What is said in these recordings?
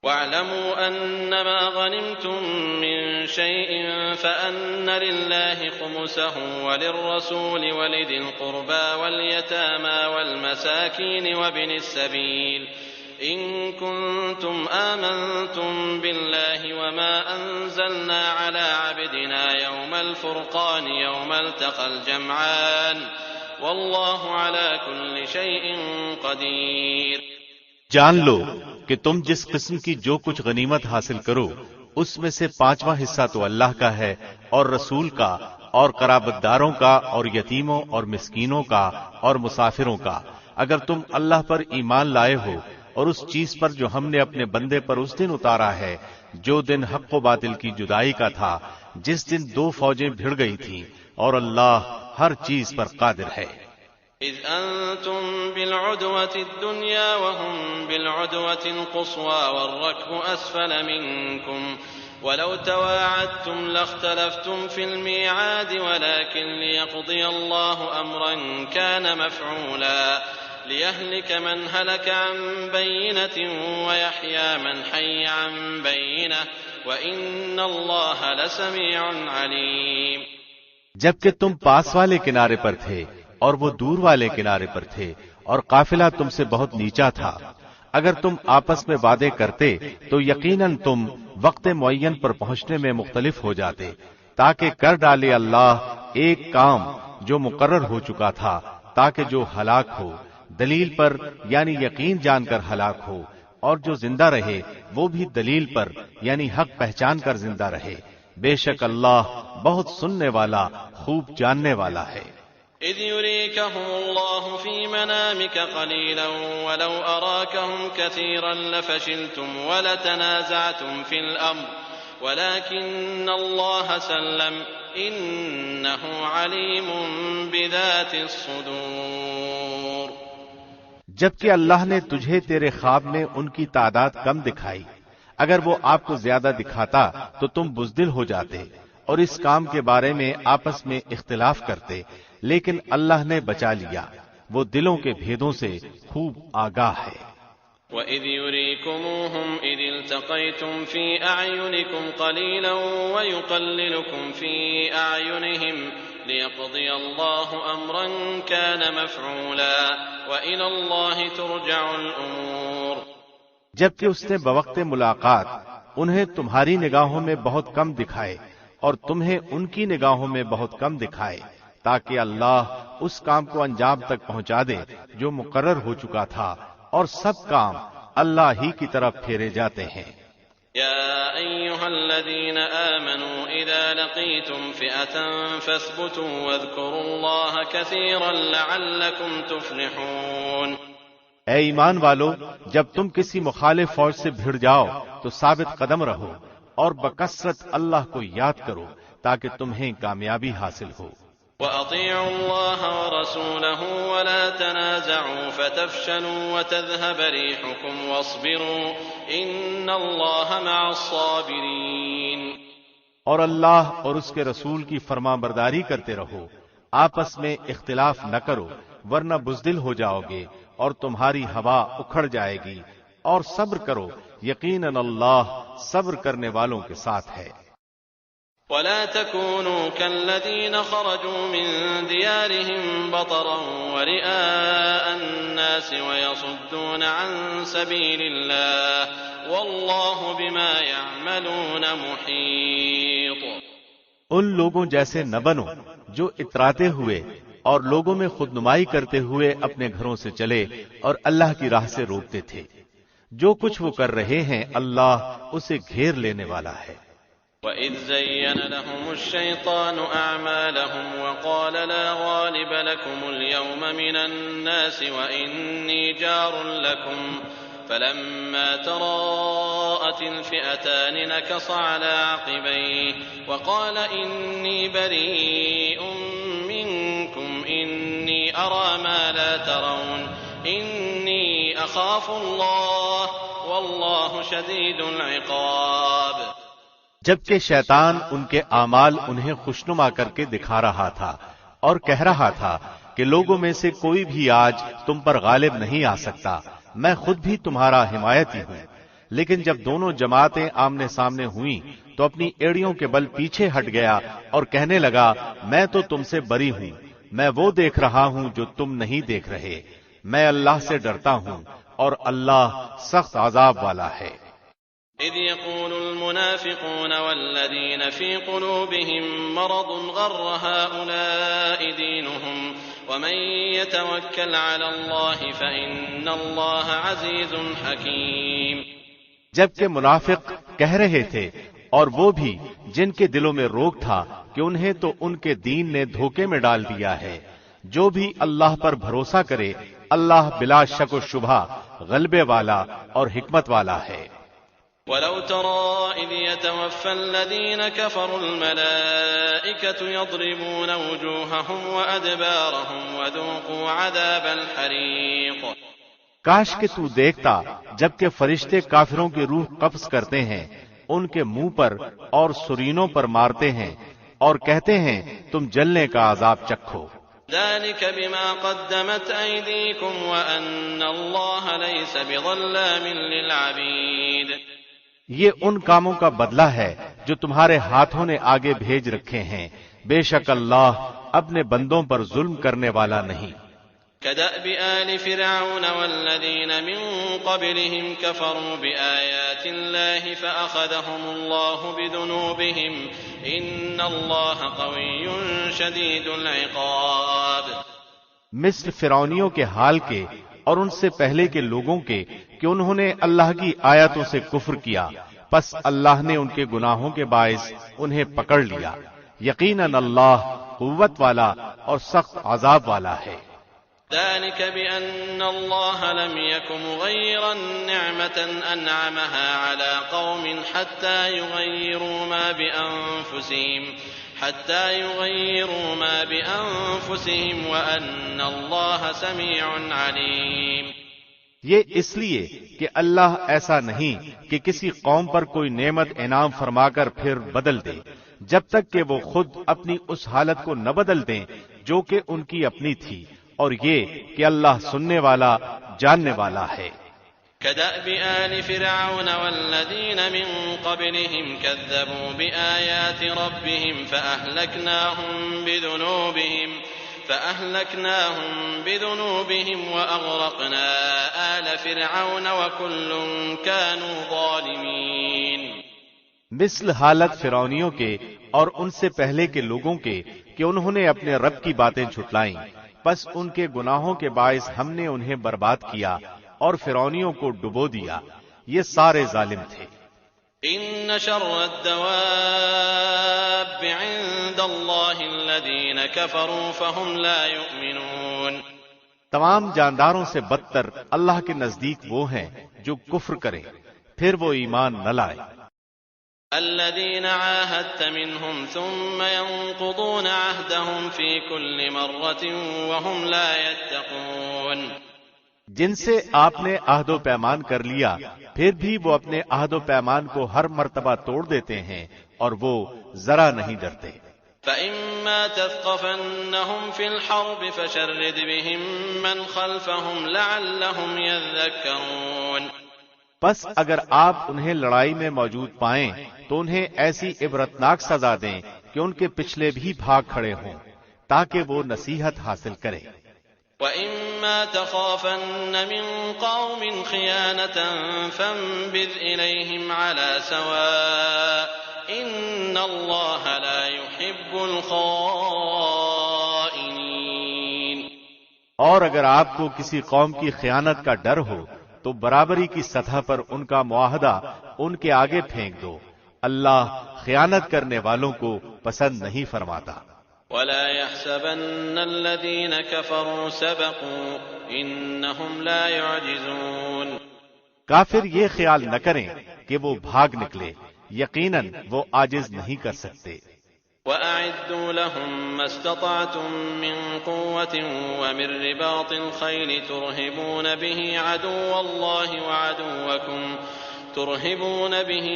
وَاعْلَمُوا أَنَّمَا غَنِمْتُم مِّن شَيْءٍ فَأَنَّ لِلَّهِ خُمُسَهُ وَلِلرَّسُولِ وَلِذِي الْقُرْبَىٰ وَالْيَتَامَىٰ وَالْمَسَاكِينِ وَابْنِ السَّبِيلِ إِن كُنتُمْ آمَنتُم بِاللَّهِ وَمَا أَنزَلْنَا عَلَىٰ عَبْدِنَا يَوْمَ الْفُرْقَانِ يَوْمَ الْتَقَى الْجَمْعَانِ وَاللَّهُ عَلَىٰ كُلِّ شَيْءٍ قَدِيرٌ۔ جان لو کہ تم جس قسم کی جو کچھ غنیمت حاصل کرو اس میں سے 5واں حصہ تو اللہ کا ہے اور رسول کا اور قرابت داروں کا اور یتیموں اور مسکینوں کا اور مسافروں کا، اگر تم اللہ پر ایمان لائے ہو اور اس چیز پر جو ہم نے اپنے بندے پر اس دن اتارا ہے جو دن حق و باطل کی جدائی کا تھا، جس دن 2 فوجیں بھڑ گئی تھیں، اور اللہ ہر چیز پر قادر ہے۔ إِذْ أَنتُم بِالْعُدْوَةِ الدُّنْيَا وَهُم بِالْعُدْوَةِ الْقُصْوَىٰ وَالرَّكْبُ أَسْفَلَ مِنكُمْ وَلَوْ تَوَاعَدتُّمْ لَاخْتَلَفْتُمْ فِي الْمِيعَادِ وَلَٰكِن لِّيَقْضِيَ اللَّهُ أَمْرًا كَانَ مَفْعُولًا لِيَهْلِكَ مَنْ هَلَكَ عَن بَيِّنَةٍ وَيَحْيَىٰ مَنْ حَيَّ عَن بَيِّنَةٍ وَإِنَّ اللَّهَ لَسَمِيعٌ عَلِيمٌ۔ جبکہ تم پاس والے کنارے پر تھے اور وہ دور والے کنارے پر تھے اور قافلہ تم سے بہت نیچا تھا، اگر تم آپس میں وعدے کرتے تو یقیناً تم وقت معین پر پہنچنے میں مختلف ہو جاتے، تاکہ کر ڈالے اللہ ایک کام جو مقرر ہو چکا تھا، تاکہ جو ہلاک ہو دلیل پر یعنی یقین جان کر ہلاک ہو، اور جو زندہ رہے وہ بھی دلیل پر یعنی حق پہچان کر زندہ رہے۔ بے شک اللہ بہت سننے والا خوب جاننے والا ہے۔ إِذْ يُرِيكَهُمُ اللَّهُ فِي مَنَامِكَ قَلِيلًا وَلَوْ أَرَاكَهُمْ كَثِيرًا لَّفَشِلْتُمْ وَلَتَنَازَعْتُمْ فِي الْأَمْرِ وَلَٰكِنَّ اللَّهَ سَلَّمَ إِنَّهُ عَلِيمٌ بِذَاتِ الصُّدُورِ۔ جبکہ اللہ نے تجھے تیرے خواب میں ان کی تعداد کم دکھائی، اگر وہ آپ کو زیادہ دکھاتا تو تم بزدل ہو جاتے اور اس کام کے بارے میں آپس میں اختلاف کرتے، لیکن اللہ نے بچا لیا، وہ دلوں کے بھیدوں سے خوب آگاہ ہے۔ وَإِذْ يُرِيكُمُوهُمْ إِذِ الْتَقَيْتُمْ فِي أَعْيُنِكُمْ قَلِيلًا وَيُقَلِّلُكُمْ فِي أَعْيُنِهِمْ لِيَقْضِيَ اللَّهُ أَمْرًا كَانَ مَفْعُولًا وَإِلَى اللَّهِ تُرْجَعُ الْأُمُورُ۔ جبکہ اس نے بوقت ملاقات انہیں تمہاری نگاہوں میں بہت کم دکھائے اور تمہیں ان کی نگاہوں میں بہت کم دکھائے، تاکہ اللہ اس کام کو انجام تک پہنچا دے جو مقرر ہو چکا تھا، اور سب کام اللہ ہی کی طرف پھیرے جاتے ہیں۔ يا أيها الذين آمنوا إذا لقيتم فئة فاثبتوا واذكروا الله كثيرا لعلكم تفلحون۔ اے ایمان والو، جب تم کسی مخالف فوج سے بھڑ جاؤ تو ثابت قدم رہو اور بکثرت اللہ کو یاد کرو تاکہ تمہیں کامیابی حاصل ہو۔ وَأَطِيعُوا اللَّهَ وَرَسُولَهُ وَلَا تَنَازَعُوا فَتَفْشَلُوا وَتَذْهَبَ رِيحُكُمْ وَاصْبِرُوا إِنَّ اللَّهَ مَعَ الصَّابِرِينَ۔ اور اللہ اور اس کے رسول کی فرما برداری کرتے رہو، آپس میں اختلاف نہ کرو ورنہ بزدل ہو جاؤ گے اور تمہاری ہوا اکھڑ جائے گی، اور صبر کرو، یقیناً اللہ صبر کرنے والوں کے ساتھ ہے۔ ولا تكونوا كالذين خرجوا من ديارهم بطرا ورئاء الناس ويصدون عن سبيل الله والله بما يعملون محيط۔ ان لوگوں جیسے نہ بنو جو اتراتے ہوئے اور لوگوں میں خود نمائی کرتے ہوئے اپنے گھروں سے چلے اور اللہ کی راہ سے روکتے تھے، جو کچھ وہ کر رہے ہیں اللہ اسے گھیر لینے والا ہے۔ وَإِذْ زَيَّنَ لَهُمُ الشَّيْطَانُ أَعْمَالَهُمْ وَقَالَ لَا غَالِبَ لَكُمُ الْيَوْمَ مِنَ النَّاسِ وَإِنِّي جَارٌ لَكُمْ فَلَمَّا تَرَاءَتِ الْفِئَتَانِ نَكَصَ عَلَى عَقِبَيْهِ وَقَالَ إِنِّي بَرِيءٌ مِّنكُمْ إِنِّي أَرَىٰ مَا لَا تَرَوْنَ إِنِّي أَخَافُ اللَّهَ وَاللَّهُ شَدِيدُ الْعِقَابِ۔ جبکہ شیطان ان کے اعمال انہیں خوشنما کر کے دکھا رہا تھا اور کہہ رہا تھا کہ لوگوں میں سے کوئی بھی آج تم پر غالب نہیں آ سکتا، میں خود بھی تمہارا حمایتی ہوں۔ لیکن جب دونوں جماعتیں آمنے سامنے ہوئیں تو اپنی ایڑیوں کے بل پیچھے ہٹ گیا اور کہنے لگا میں تو تم سے بری ہوں، میں وہ دیکھ رہا ہوں جو تم نہیں دیکھ رہے، میں اللہ سے ڈرتا ہوں اور اللہ سخت عذاب والا ہے۔ إذ يقول المنافقون والذين في قلوبهم مرض غر هؤلاء دينهم ومن يتوكل على الله فإن الله عزيز حكيم۔ جبکہ منافق کہہ رہے تھے اور وہ بھی جن کے دلوں میں روگ تھا کہ انہیں تو ان کے دین نے دھوکے میں ڈال دیا ہے، جو بھی اللہ پر بھروسہ کرے اللہ بلا شک و شبہ غلبے والا اور حکمت والا ہے۔ ولو ترى إذ يتوفى الذين كفروا الملائكة يضربون وجوههم وأدبارهم وذوقوا عذاب الحريق۔ کاش کہ تو دیکھتا جبکہ فرشتے کافروں کی روح قبض کرتے ہیں، ان کے منہ پر اور سرینوں پر مارتے ہیں اور کہتے ہیں تم جلنے کا عذاب چکھو۔ ذلك بما قدمت أيديكم وأن الله ليس بظلام للعبيد۔ یہ ان کاموں کا بدلہ ہے جو تمہارے ہاتھوں نے آگے بھیج رکھے ہیں، بے شک اللہ اپنے بندوں پر ظلم کرنے والا نہیں۔ كدأب آل فرعون والذين من قبلهم كفروا بآيات الله فأخذهم الله بذنوبهم إن الله قوي شديد العقاب۔ مثل فرعونیوں کے حال کے اور ان سے پہلے کے لوگوں کے کہ انہوں نے اللہ کی آیاتوں سے کفر کیا، پس اللہ نے ان کے گناہوں کے باعث انہیں پکڑ لیا، یقیناً اللہ قوت والا اور سخت عذاب والا ہے۔ ذلك بأن الله لم يك مغيرا نعمة أنعمها على قوم حتى يغيروا ما بأنفسهم وأن الله سميع عليم۔ یہ اس لیے کہ اللہ ایسا نہیں کہ کسی قوم پر کوئی نعمت انعام فرما کر پھر بدل دے جب تک کہ وہ خود اپنی اس حالت کو نہ بدل دیں جو کہ ان کی اپنی تھی، اور یہ کہ اللہ سننے والا جاننے والا ہے۔ كدأب آل فرعون والذين من قبلهم كذبوا بآيات ربهم فأهلكناهم بذنوبهم وأغرقنا آل فرعون وكل كانوا ظالمين۔ مثل حالت فرعونیوں کے اور ان سے پہلے کے لوگوں کے کہ انہوں نے اپنے رب کی باتیں جھٹلائیں، پس ان کے گناہوں کے باعث ہم نے انہیں برباد کیا اور فرعونیوں کو ڈبو دیا، یہ سارے ظالم تھے۔ ان شر الدواب عند اللہ الذین كفروا فهم لا يؤمنون۔ تمام جانداروں سے بدتر اللہ کے نزدیک وہ ہیں جو کفر کریں پھر وہ ایمان نہ لائے۔ الذين عاهدت منهم ثم ينقضون عهدهم في كل مرة وهم لا يتقون۔ جن سے آپ نے عہد و پیمان کر لیا پھر بھی وہ اپنے عہد و پیمان کو ہر مرتبہ توڑ دیتے ہیں اور وہ ذرا نہیں ڈرتے۔ فإما تثقفنهم في الحرب فشرد بهم من خلفهم لعلهم يذكرون۔ پس اگر آپ انہیں لڑائی میں موجود پائیں تو انہیں ایسی عبرتناک سزا دیں کہ ان کے پچھلے بھی بھاگ کھڑے ہوں تاکہ وہ نصیحت حاصل کریں۔ وَإِمَّا تَخَافَنَّ مِن قَوْمٍ خِيَانَةً فَانبِذْ إِلَيْهِمْ عَلَى سَوَاءٍ إِنَّ اللَّهَ لَا يُحِبُّ الْخَائِنِينَ۔ اور اگر آپ کو کسی قوم کی خیانت کا ڈر ہو تو برابری کی سطح پر ان کا معاہدہ ان کے آگے پھینک دو، اللہ خیانت کرنے والوں کو پسند نہیں فرماتا۔ وَلَا يَحْسَبَنَّ الَّذِينَ كَفَرُوا سَبَقُوا إِنَّهُمْ لَا يُعْجِزُونَ۔ کافر یہ خیال نہ کریں کہ وہ بھاگ نکلے، یقیناً وہ عاجز نہیں کر سکتے۔ وَأَعِدُّوا لَهُم مَّا اسْتَطَعْتُم مِّن قُوَّةٍ وَمِن رِّبَاطِ الْخَيْلِ تُرْهِبُونَ به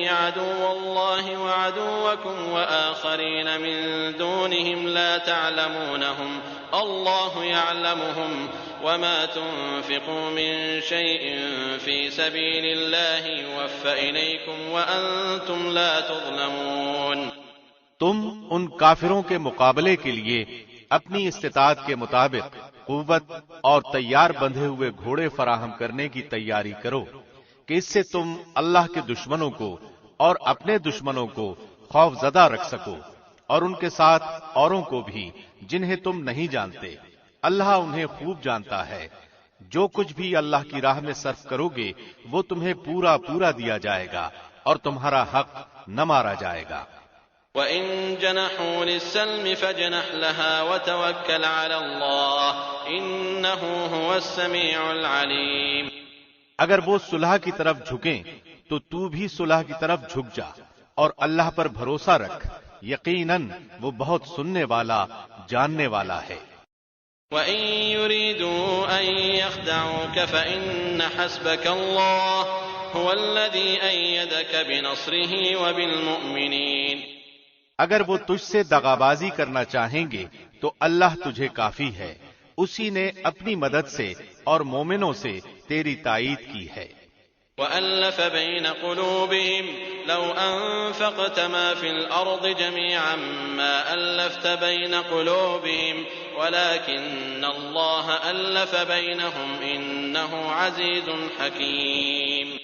عَدُوَّ اللَّهِ وَعَدُوَّكُمْ وَآخَرِينَ مِن دُونِهِمْ لَا تَعْلَمُونَهُمْ اللَّهُ يَعْلَمُهُمْ وما تنفقوا من شيء في سبيل الله يوفى إليكم وأنتم لا تظلمون۔ تم ان کافروں کے مقابلے کے لیے اپنی استطاعت کے مطابق قوت اور تیار بندھے ہوئے گھوڑے فراہم کرنے کی تیاری کرو کہ اس سے تم اللہ کے دشمنوں کو اور اپنے دشمنوں کو خوف زدہ رکھ سکو، اور ان کے ساتھ اوروں کو بھی جنہیں تم نہیں جانتے۔ اللہ انہیں خوب جانتا ہے۔ جو کچھ بھی اللہ کی راہ میں صرف کرو گے وہ تمہیں پورا پورا دیا جائے گا اور تمہارا حق نہ مارا جائے گا۔ وَإِن جَنَحُوا لِلسَّلْمِ فَاجْنَحْ لَهَا وَتَوَكَّلْ عَلَى اللَّهِ إِنَّهُ هُوَ السَّمِيعُ الْعَلِيمُ۔ اگر وہ صلح کی طرف جھکیں تو تو بھی صلح کی طرف جھک جا اور اللہ پر بھروسہ رکھ، یقیناً وہ بہت سننے والا جاننے والا ہے۔ وَإِن يُرِيدُوا أَن يَخْدَعُوكَ فَإِنَّ حَسْبَكَ اللَّهُ هُوَ الَّذِي أَيَّدَكَ بِنَصْرِهِ وَبِالْمُؤْمِنِينَ۔ اگر وہ تجھ سے دغابازی کرنا چاہیں گے تو اللہ تجھے کافی ہے، اسی نے اپنی مدد سے اور مومنوں سے تیری تائید کی ہے۔ وَأَلَّفَ بَيْنَ قُلُوبِهِمْ لَوْ أَنفَقْتَ مَا فِي الْأَرْضِ جَمِيعًا مَا أَلَّفْتَ بَيْنَ قُلُوبِهِمْ وَلَكِنَّ اللَّهَ أَلَّفَ بَيْنَهُمْ إِنَّهُ عَزِيزٌ حَكِيمٌ۔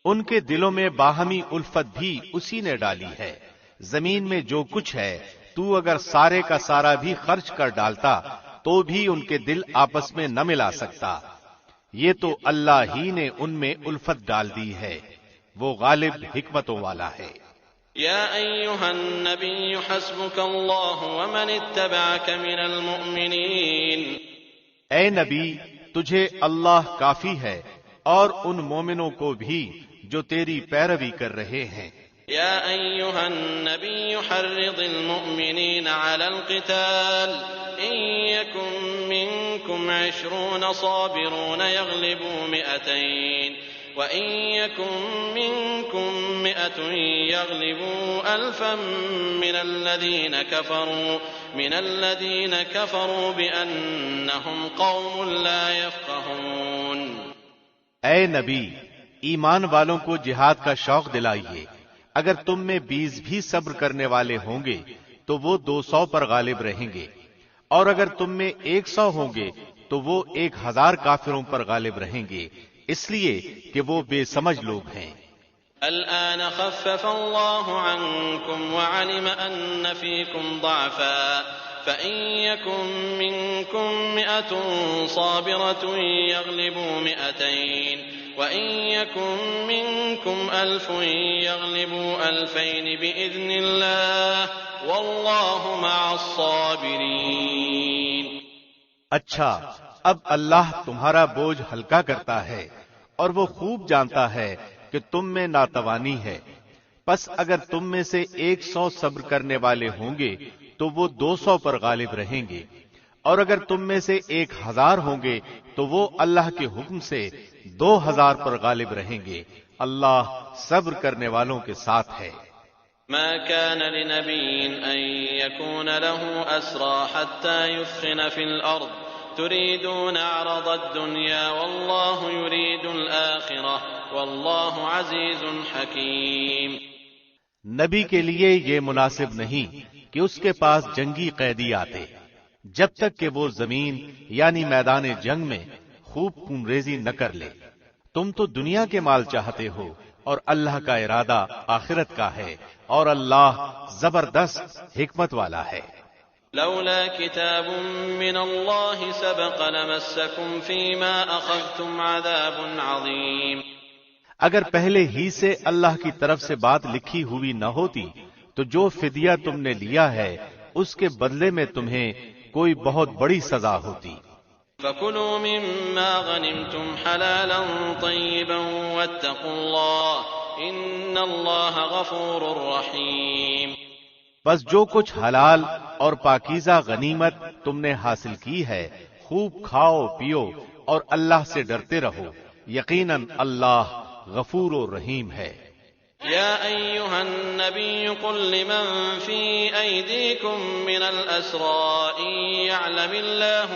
ان کے دلوں میں باہمی الفت بھی اسی نے ڈالی ہے۔ زمین میں جو کچھ ہے تو اگر سارے کا سارا بھی خرچ کر ڈالتا تو بھی ان کے دل آپس میں نہ ملا سکتا۔ یہ تو اللہ ہی نے ان میں الفت ڈال دی ہے، وہ غالب حکمتوں والا ہے۔ یا ایھا النبی حسبک اللہ ومن اتبعک من المؤمنین۔ اے نبی، تجھے اللہ کافی ہے اور ان مومنوں کو بھی جو تیری پیروی کر رہے ہیں۔ یا ایھا النبی حرض المؤمنین علی القتال ان یکن منکم 20 صابرون یغلبوا 200 وَإِن يَكُن مِّنكُم 100 يَغْلِبُوا 1000 مِّنَ الَّذِينَ كَفَرُوا بِأَنَّهُمْ قَوْمٌ لَّا يَفْقَهُونَ۔ اے نبی، ایمان والوں کو جہاد کا شوق دلائیے۔ اگر تم میں 20 بھی صبر کرنے والے ہوں گے تو وہ 200 پر غالب رہیں گے، اور اگر تم میں 100 ہوں گے تو وہ 1000 کافروں پر غالب رہیں گے، اس لیے کہ وہ بے سمجھ لوگ ہیں۔ الآن خفف اللہ عنکم وعلم ان فیکم ضعفا فإن يكن منكم 100 صابرة يغلبوا 200 وإن يكن منكم 1000 يغلبوا 2000 بإذن الله والله مع الصابرين۔ اچھا، اب اللہ تمہارا بوجھ ہلکا کرتا ہے اور وہ خوب جانتا ہے کہ تم میں ناتوانی ہے، پس اگر تم میں سے 100 صبر کرنے والے ہوں گے تو وہ 200 پر غالب رہیں گے، اور اگر تم میں سے 1000 ہوں گے تو وہ اللہ کے حکم سے 2000 پر غالب رہیں گے۔ اللہ صبر کرنے والوں کے ساتھ ہے۔ ما كان لنبي أن يكون له أسرى حتى يثخن في الأرض تريدون عرض الدنيا والله يريد الآخرة والله عزيز حكيم۔ نبی کے لیے یہ مناسب نہیں کہ اس کے پاس جنگی قیدی آتے جب تک کہ وہ زمین یعنی میدان جنگ میں خوب خون ریزی نہ کر لے۔ تم تو دنیا کے مال چاہتے ہو اور اللہ کا ارادہ آخرت کا ہے، اور اللہ زبردست حکمت والا ہے۔ لولا كتاب من الله سبق لمسكم فيما أخذتم عذاب عظيم۔ اگر پہلے ہی سے اللہ کی طرف سے بات لکھی ہوئی نہ ہوتی تو جو فدیہ تم نے لیا ہے اس کے بدلے میں تمہیں کوئی بہت بڑی سزا ہوتی۔ فَكُلُوا مِمَّا غَنِمْتُمْ حَلَالًا طَيِّبًا وَاتَّقُوا اللَّهَ إِنَّ اللَّهَ غَفُورٌ رَّحِيمٌ۔ بس جو کچھ حلال اور پاکیزہ غنیمت تم نے حاصل کی ہے خوب کھاؤ پیو اور اللہ سے ڈرتے رہو، یقیناً اللہ غفور و رحیم ہے۔ يا أيها النبي قل لمن في أيديكم من الأسرى إن يعلم الله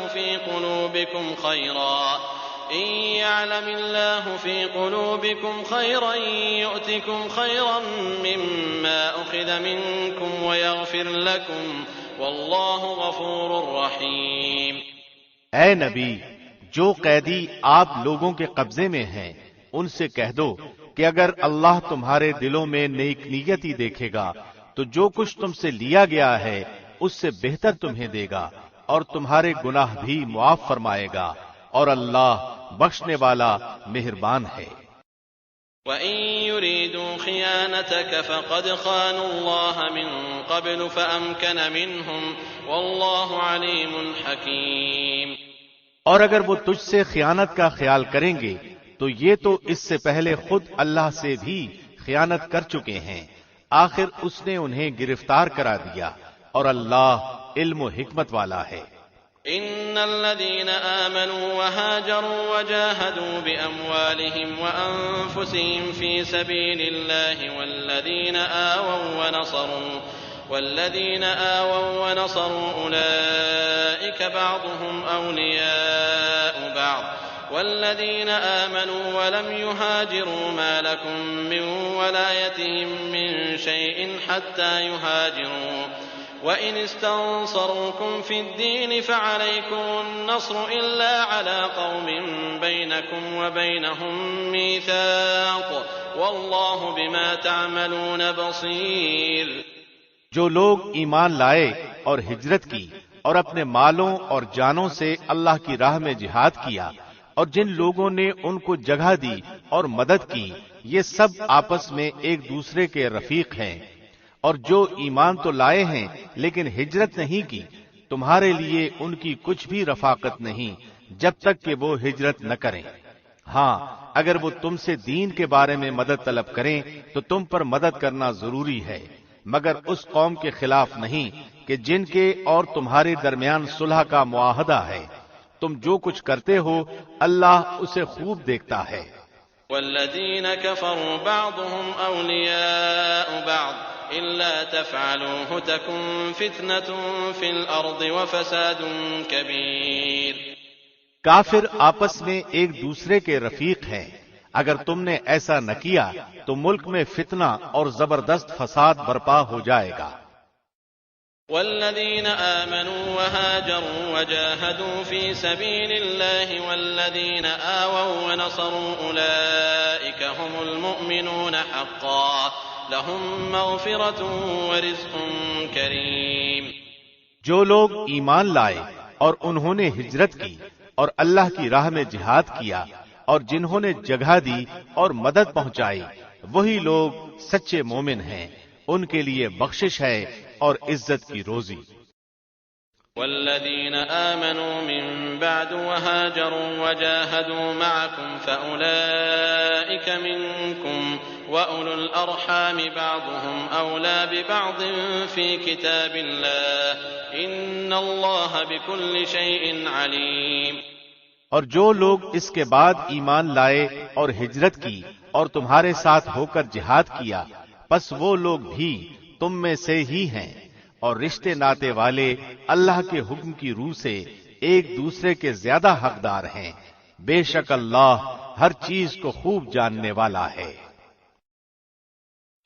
في قلوبكم خيرا يؤتكم خيرا مما أخذ منكم ويغفر لكم والله غفور رحيم۔ اے نبی، جو قیدی آپ لوگوں کے قبضے میں ہیں ان سے کہہ دو کہ اگر اللہ تمہارے دلوں میں نیک نیتی دیکھے گا تو جو کچھ تم سے لیا گیا ہے اس سے بہتر تمہیں دے گا اور تمہارے گناہ بھی معاف فرمائے گا، اور اللہ بخشنے والا مہربان ہے۔ وَإِن يُرِيدُوا خِيَانَتَكَ فَقَدْ خَانُوا اللَّهَ مِن قَبْلُ فَأَمْكَنَ مِنْهُمْ وَاللَّهُ عَلِيمٌ حَكِيمٌ۔ اور اگر وہ تجھ سے خیانت کا خیال کریں گے تو یہ تو اس سے پہلے خود اللہ سے بھی خیانت کر چکے ہیں، آخر اس نے انہیں گرفتار کرا دیا، اور اللہ علم و حکمت والا ہے۔ ان الذين آمنوا وهاجروا وجاهدوا بأموالهم وأنفسهم في سبيل الله والذين آووا ونصروا أولئك بعضهم أولياء بعض والذين آمنوا ولم يهاجروا ما لكم من ولايتهم من شيء حتى يهاجروا وَإِنِ اسْتَنصَرُوكُمْ فِي الدِّينِ فَعَلَيْكُمُ النَّصْرُ إِلَّا عَلَىٰ قَوْمٍ بَيْنَكُمْ وَبَيْنَهُم مِّيثَاقٌ وَاللَّهُ بِمَا تَعْمَلُونَ بَصِيرٌ۔ جو لوگ ایمان لائے اور ہجرت کی اور اپنے مالوں اور جانوں سے اللہ کی راہ میں جہاد کیا، اور جن لوگوں نے ان کو جگہ دی اور مدد کی، یہ سب آپس میں ایک دوسرے کے رفیق ہیں۔ اور جو ایمان تو لائے ہیں لیکن ہجرت نہیں کی، تمہارے لیے ان کی کچھ بھی رفاقت نہیں جب تک کہ وہ ہجرت نہ کریں۔ ہاں، اگر وہ تم سے دین کے بارے میں مدد طلب کریں تو تم پر مدد کرنا ضروری ہے، مگر اس قوم کے خلاف نہیں کہ جن کے اور تمہارے درمیان صلح کا معاہدہ ہے۔ تم جو کچھ کرتے ہو اللہ اسے خوب دیکھتا ہے۔ والذین کفروا بعضهم اولیاء بعض إلا تفعلوه تكن فتنة في الأرض وفساد كبير۔ کافر آپس میں ایک دوسرے کے رفیق ہیں، اگر تم نے ایسا نہ کیا تو ملک میں فتنہ اور زبردست فساد برپا ہو جائے گا۔ والذين آمنوا وهاجروا وجاهدوا في سبيل الله والذين آووا ونصروا أولئك هم المؤمنون حقا لهم مغفرة ورزق کریم۔ جو لوگ ایمان لائے اور انہوں نے ہجرت کی اور اللہ کی راہ میں جہاد کیا اور جنہوں نے جگہ دی اور مدد پہنچائی، وہی لوگ سچے مومن ہیں، ان کے لیے بخشش ہے اور عزت کی روزی۔ والذین آمنوا من بعد وهاجروا وجاهدوا معكم فأولئك منكم وأولو الأرحام بعضهم أولى ببعض في كتاب الله إن الله بكل شيء عليم۔ اور جو لوگ اس کے بعد ایمان لائے اور ہجرت کی اور تمہارے ساتھ ہو کر جہاد کیا، پس وہ لوگ بھی تم میں سے ہی ہیں، اور رشتے ناتے والے اللہ کے حکم کی روح سے ایک دوسرے کے زیادہ حقدار ہیں۔ بے شک اللہ ہر چیز کو خوب جاننے والا ہے۔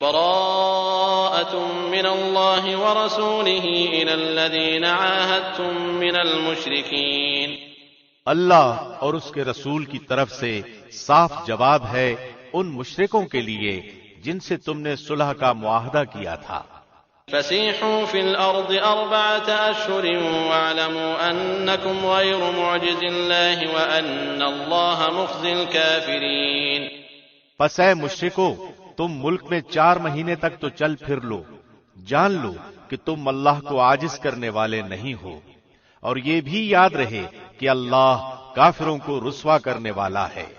براءۃ من اللہ ورسولہ الی الذین عاہدتم من المشرکین۔ اللہ اور اس کے رسول کی طرف سے صاف جواب ہے ان مشرکوں کے لیے جن سے تم نے صلح کا معاہدہ کیا تھا۔ فسیحوا فی الارض 4 اشہر واعلموا انکم غیر معجز اللہ وان اللہ مخزی الکافرین۔ پس اے مشرکو، تم ملک میں 4 مہینے تک تو چل پھر لو، جان لو کہ تم اللہ کو عاجز کرنے والے نہیں ہو، اور یہ بھی یاد رہے کہ اللہ کافروں کو رسوا کرنے والا ہے۔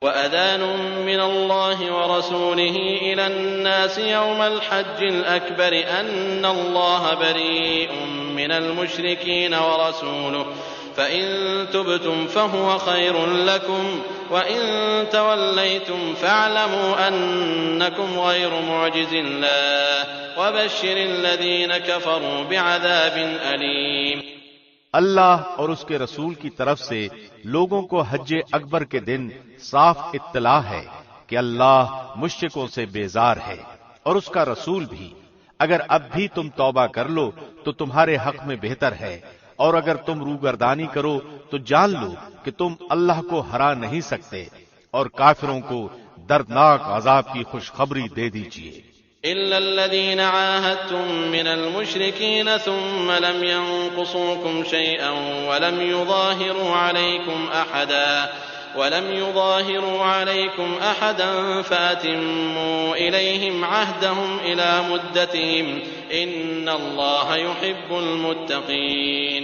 وَأَذَانٌ مِّنَ اللَّهِ وَرَسُولِهِ إِلَى النَّاسِ يَوْمَ الْحَجِّ الْأَكْبَرِ أَنَّ اللَّهَ بَرِيءٌ مِّنَ الْمُشْرِكِينَ فإن تبتم فهو خير لكم وإن توليتم فاعلموا أنكم غير معجز الله وبشر الذين كفروا بعذاب أليم۔ اللہ اور اس کے رسول کی طرف سے لوگوں کو حج اکبر کے دن صاف اطلاع ہے کہ اللہ مشرکوں سے بیزار ہے اور اس کا رسول بھی۔ اگر اب بھی تم توبہ کر لو تو تمہارے حق میں بہتر ہے، اور اگر تم روگردانی کرو تو جان لو کہ تم اللہ کو ہرا نہیں سکتے، اور کافروں کو دردناک عذاب کی خوشخبری دے دیجیے۔ إلا الذين عاهدتم من المشركين ثم لم ينقصوكم شيئا ولم يظاهروا عليكم أحدا فأتموا إليهم عهدهم إلى مدتهم إن الله يحب المتقين۔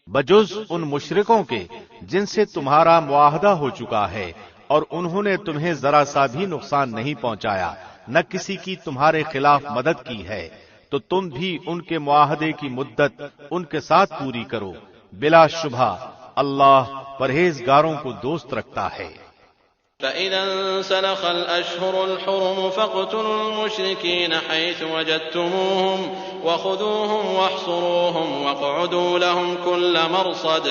بجز ان مشرکوں کے جن سے تمہارا معاہدہ ہو چکا ہے اور انہوں نے تمہیں ذرا سا بھی نقصان نہیں پہنچایا، نہ کسی کی تمہارے خلاف مدد کی ہے، تو تم بھی ان کے معاہدے کی مدت ان کے ساتھ پوری کرو۔ بلا شبہ اللہ پرہیزگاروں کو دوست رکھتا ہے۔ فَإِذَا انسَلَخَ الْأَشْهُرُ الْحُرُمُ فَاقْتُلُوا الْمُشْرِكِينَ حَيْثُ وَجَدتُّمُوهُمْ وَخُذُوهُمْ وَاحْصُرُوهُمْ وَاقْعُدُوا لَهُمْ كُلَّ مَرْصَدٍ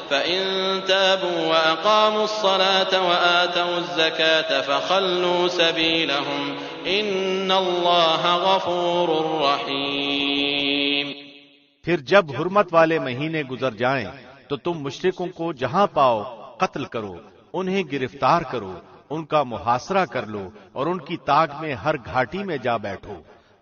فَإِن تَابُوا وَأَقَامُوا الصَّلَاةَ وَآتَوُا الزَّكَاةَ فَخَلُّوا سَبِيلَهُمْ إِنَّ اللَّهَ غَفُورٌ رَّحِيمٌ۔ پھر جب حرمت والے مہینے گزر جائیں تو تم مشرکوں کو جہاں پاؤ قتل کرو، انہیں گرفتار کرو، ان کا محاصرہ کر لو اور ان کی طاق میں ہر گھاٹی میں جا بیٹھو۔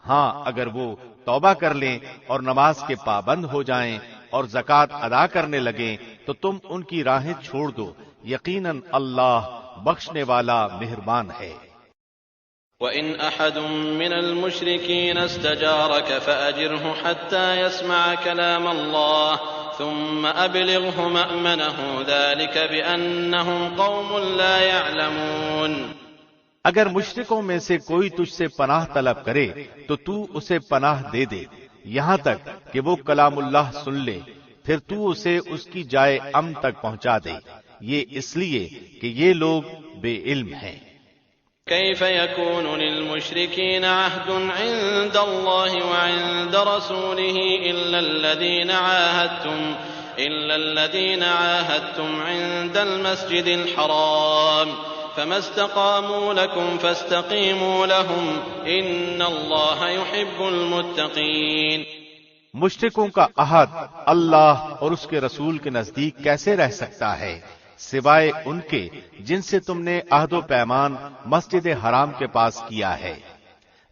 ہاں اگر وہ توبہ کر لیں اور نماز کے پابند ہو جائیں اور زکوٰۃ ادا کرنے لگیں تو تم ان کی راہیں چھوڑ دو، یقیناً اللہ بخشنے والا مہربان ہے۔ وَإِنْ أَحَدٌ مِّنَ الْمُشْرِكِينَ اسْتَجَارَكَ فَأَجِرْهُ حَتَّى يَسْمَعَ كَلَامَ اللَّهِ ثُمَّ أَبْلِغْهُ مَأْمَنَهُ ذَلِكَ بِأَنَّهُمْ قَوْمٌ لَا يَعْلَمُونَ۔ اگر مشرکوں میں سے کوئی تجھ سے پناہ طلب کرے تو تو اسے پناہ دے دے یہاں تک کہ وہ کلام اللہ سن لے، پھر تو اسے اس کی جائے امن تک پہنچا دے، یہ اس لیے کہ یہ لوگ بے علم ہیں۔ كيف يكون للمشركين عهد عند الله وعند رسوله إلا الذين عاهدتم عند المسجد الحرام فما استقاموا لكم فاستقيموا لهم إن الله يحب المتقين۔ مشرکوں کا عہد اللہ اور اس کے رسول کے نزدیک کیسے رہ سکتا ہے سوائے ان کے جن سے تم نے عہد و پیمان مسجد حرام کے پاس کیا ہے۔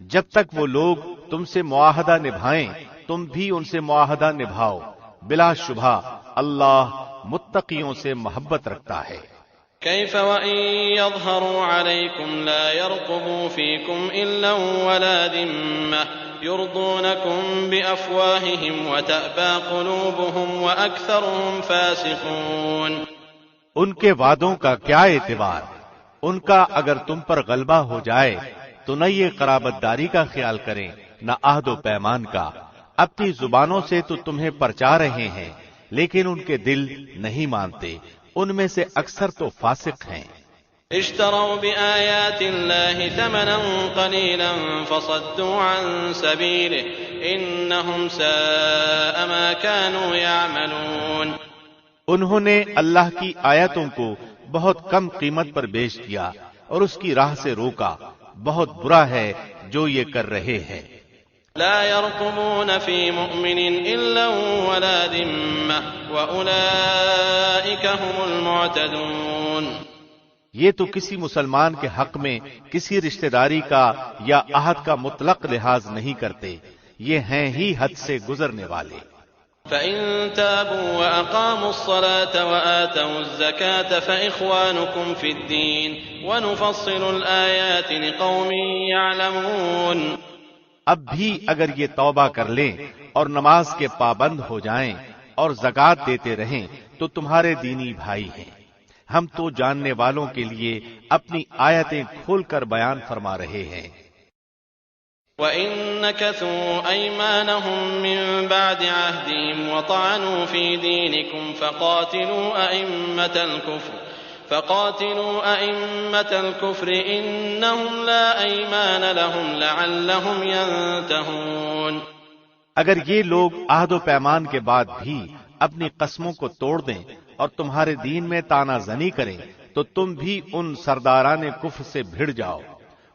جب تک وہ لوگ تم سے معاہدہ نبھائیں تم بھی ان سے معاہدہ نبھاؤ، بلا شبہ اللہ متقیوں سے محبت رکھتا ہے۔ كيف وإن يظهروا عليكم لا يرقبوا فيكم إلا ولا ذمة يرضونكم بأفواههم وتأبى قلوبهم وأكثرهم فاسقون۔ ان کے وعدوں کا کیا اعتبار، ان کا اگر تم پر غلبہ ہو جائے تو نہ یہ قرابت داری کا خیال کریں نہ عہد و پیمان کا، اپنی زبانوں سے تو تمہیں پرچا رہے ہیں لیکن ان کے دل نہیں مانتے، ان میں سے اکثر تو فاسق ہیں۔ اشتروا بآیات اللہ ثمنا قلیلا فصدوا عن سبیلہ انہم ساء ما كانوا یعملون۔ انہوں نے اللہ کی آیتوں کو بہت کم قیمت پر بیچ دیا اور اس کی راہ سے روکا، بہت برا ہے جو یہ کر رہے ہیں۔ لا يرقبون في مؤمن إلا ولا ذمة وأولئك هم المعتدون۔ یہ تو کسی مسلمان کے حق میں کسی رشتہ داری کا یا عہد کا مطلق لحاظ نہیں کرتے، یہ ہیں ہی حد سے گزرنے والے۔ فَإِن تَابُوا وَأَقَامُوا الصَّلَاةَ وَآتَوُا الزَّكَاةَ فَإِخْوَانُكُمْ فِي الدِّينِ وَنُفَصِّلُ الْآيَاتِ لِقَوْمٍ يَعْلَمُونَ۔ اب بھی اگر یہ توبہ کر لیں اور نماز کے پابند ہو جائیں اور زکوٰۃ دیتے رہیں تو تمہارے دینی بھائی ہیں، ہم تو جاننے والوں کے لیے اپنی آیتیں کھول کر بیان فرما رہے ہیں۔ وَإِن نَكَثُوا أَيْمَانَهُم مِّن بَعْدِ عَهْدِهِمْ وَطَعَنُوا فِي دِينِكُمْ فَقَاتِلُوا أَئِمَّةَ الْكُفْرِ إِنَّهُمْ لَا أَيْمَانَ لَهُمْ لَعَلَّهُمْ يَنتَهُونَ۔ اگر یہ لوگ عہد و پیمان کے بعد بھی اپنی قسموں کو توڑ دیں اور تمہارے دین میں طعنہ زنی کریں تو تم بھی ان سرداران کفر سے بھڑ جاؤ۔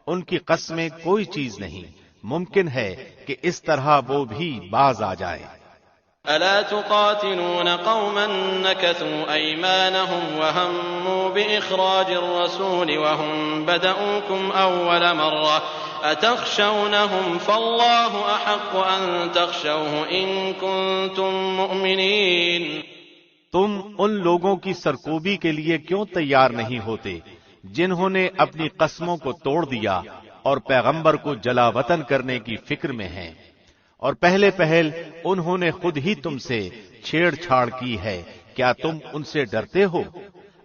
ان کی قسمیں کوئی چیز نہیں، ممکن ہے کہ اس طرح وہ بھی باز آ جائیں۔ أَلَا تُقَاتِلُونَ قَوْمًا نَكَثُوا أَيْمَانَهُمْ وَهَمُّوا بِإِخْرَاجِ الرَّسُولِ وَهُمْ بَدَؤُوكُمْ أَوَّلَ مَرَّةٍ أَتَخْشَوْنَهُمْ فَاللَّهُ أَحَقُّ أَن تَخْشَوْهُ إِن كُنتُم مُّؤْمِنِينَ۔ تم ان لوگوں کی سرکوبی کے لیے کیوں تیار نہیں ہوتے جنہوں نے اپنی قسموں کو توڑ دیا اور پیغمبر کو جلا وطن کرنے کی فکر میں ہیں، اور پہلے پہل انہوں نے خود ہی تم سے چھیڑ چھاڑ کی ہے، کیا تم ان سے ڈرتے ہو؟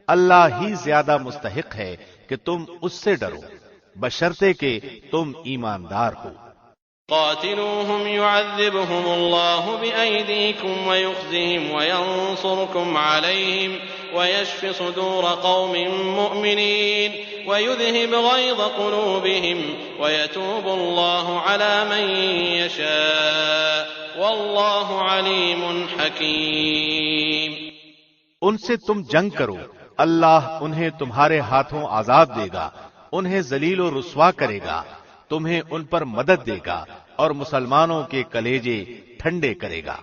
اللہ ہی زیادہ مستحق ہے کہ تم اس سے ڈرو، بشرطے کہ تم ایماندار ہو۔ قاتلوهم يعذبهم الله بأيديكم ويخزهم وينصركم عليهم ويشف صدور قوم مؤمنين ويذهب غيظ قلوبهم ويتوب الله على من يشاء والله عليم حكيم۔ ان سے تم جنگ کرو، اللہ انہیں تمہارے ہاتھوں آزاد دے گا، انہیں ذلیل و رسوا کرے گا، تمہیں ان پر مدد دے گا اور مسلمانوں کے کلیجے ٹھنڈے کرے گا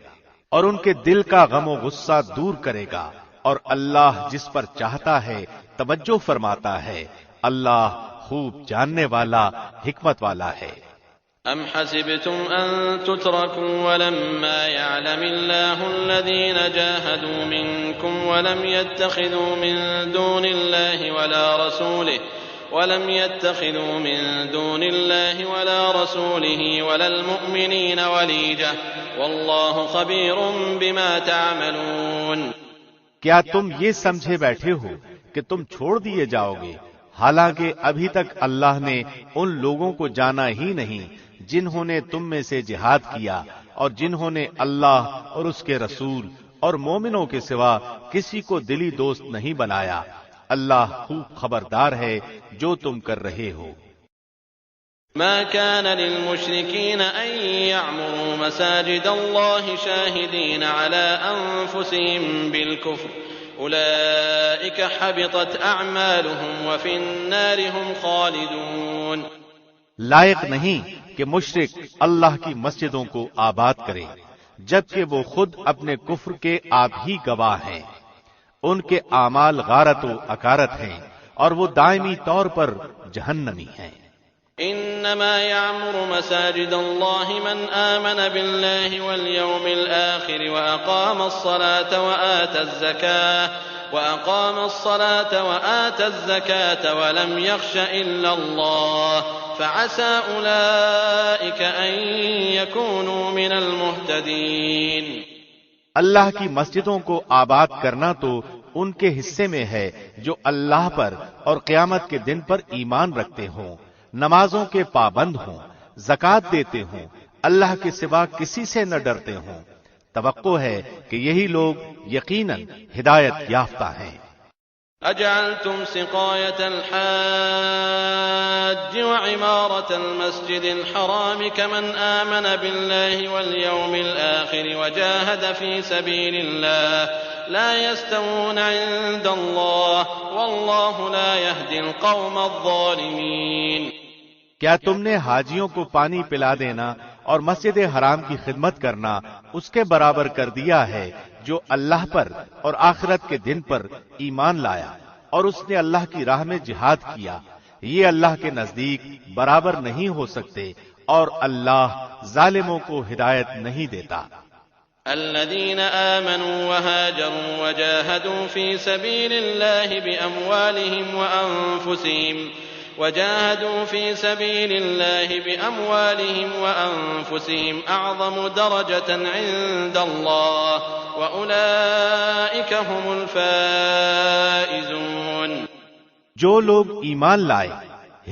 اور ان کے دل کا غم و غصہ دور کرے گا، اور اللہ جس پر چاہتا ہے توجہ فرماتا ہے، اللہ خوب جاننے والا، حکمت والا ہے۔ أَمْ حَسِبْتُمْ أَن تُتْرَكُوا وَلَمَّا يَعْلَمِ اللَّهُ الَّذِينَ جَاهَدُوا مِنكُمْ وَلَمْ يَتَّخِذُوا مِن دُونِ اللَّهِ وَلَا رَسُولِهِ وَلَا الْمُؤْمِنِينَ وَلِيجَةً وَاللَّهُ خَبِيرٌ بِمَا تَعْمَلُونَ۔ کیا تم یہ سمجھے بیٹھے ہو کہ تم چھوڑ دیے جاؤ گے، حالانکہ ابھی تک اللہ نے ان لوگوں کو جانا ہی نہیں جنہوں نے تم میں سے جہاد کیا اور جنہوں نے اللہ اور اس کے رسول اور مومنوں کے سوا کسی کو دلی دوست نہیں بنایا، اللہ خوب خبردار ہے جو تم کر رہے ہو۔ ما كان للمشركين أن يعمروا مساجد الله شاهدين على أنفسهم بالكفر أولئك حبطت أعمالهم وفي النار هم خالدون۔ لائق نہیں کہ مشرک اللہ کی مسجدوں کو آباد کرے جبکہ وہ خود اپنے کفر کے آپ ہی گواہ ہیں، ان کے اعمال غارت و اکارت ہیں اور وہ دائمی طور پر جہنمی ہیں۔ انما يعمر مساجد الله من آمن بالله واليوم الآخر وأقام الصلاة وآتى الزكاة ولم يخش إلا الله فعسى أولئك أن يكونوا من المهتدين۔ اللہ کی مسجدوں کو آباد کرنا تو ان کے حصے میں ہے جو اللہ پر اور قیامت کے دن پر ایمان رکھتے ہوں، نمازوں کے پابند ہوں، زکوٰۃ دیتے ہوں، اللہ کے سوا کسی سے نہ ڈرتے ہوں، توقع ہے کہ یہی لوگ یقیناً ہدایت یافتہ ہیں۔ أجعلتم سقاية الحاج وعمارة المسجد الحرام كمن آمن بالله واليوم الآخر وجاهد في سبيل الله لا يستوون عند الله والله لا يهدي القوم الظالمين۔ کیا تم نے حاجیوں کو پانی پلا دینا اور مسجد حرام کی خدمت کرنا اس کے برابر کر دیا ہے جو اللہ پر اور آخرت کے دن پر ایمان لایا اور اس نے اللہ کی راہ میں جہاد کیا؟ یہ اللہ کے نزدیک برابر نہیں ہو سکتے اور اللہ ظالموں کو ہدایت نہیں دیتا۔ الذين آمنوا وهاجروا وجاهدوا في سبيل الله بأموالهم وأنفسهم أعظم درجة عند الله وأولئك هم الفائزون۔ جو لوگ ایمان لائے،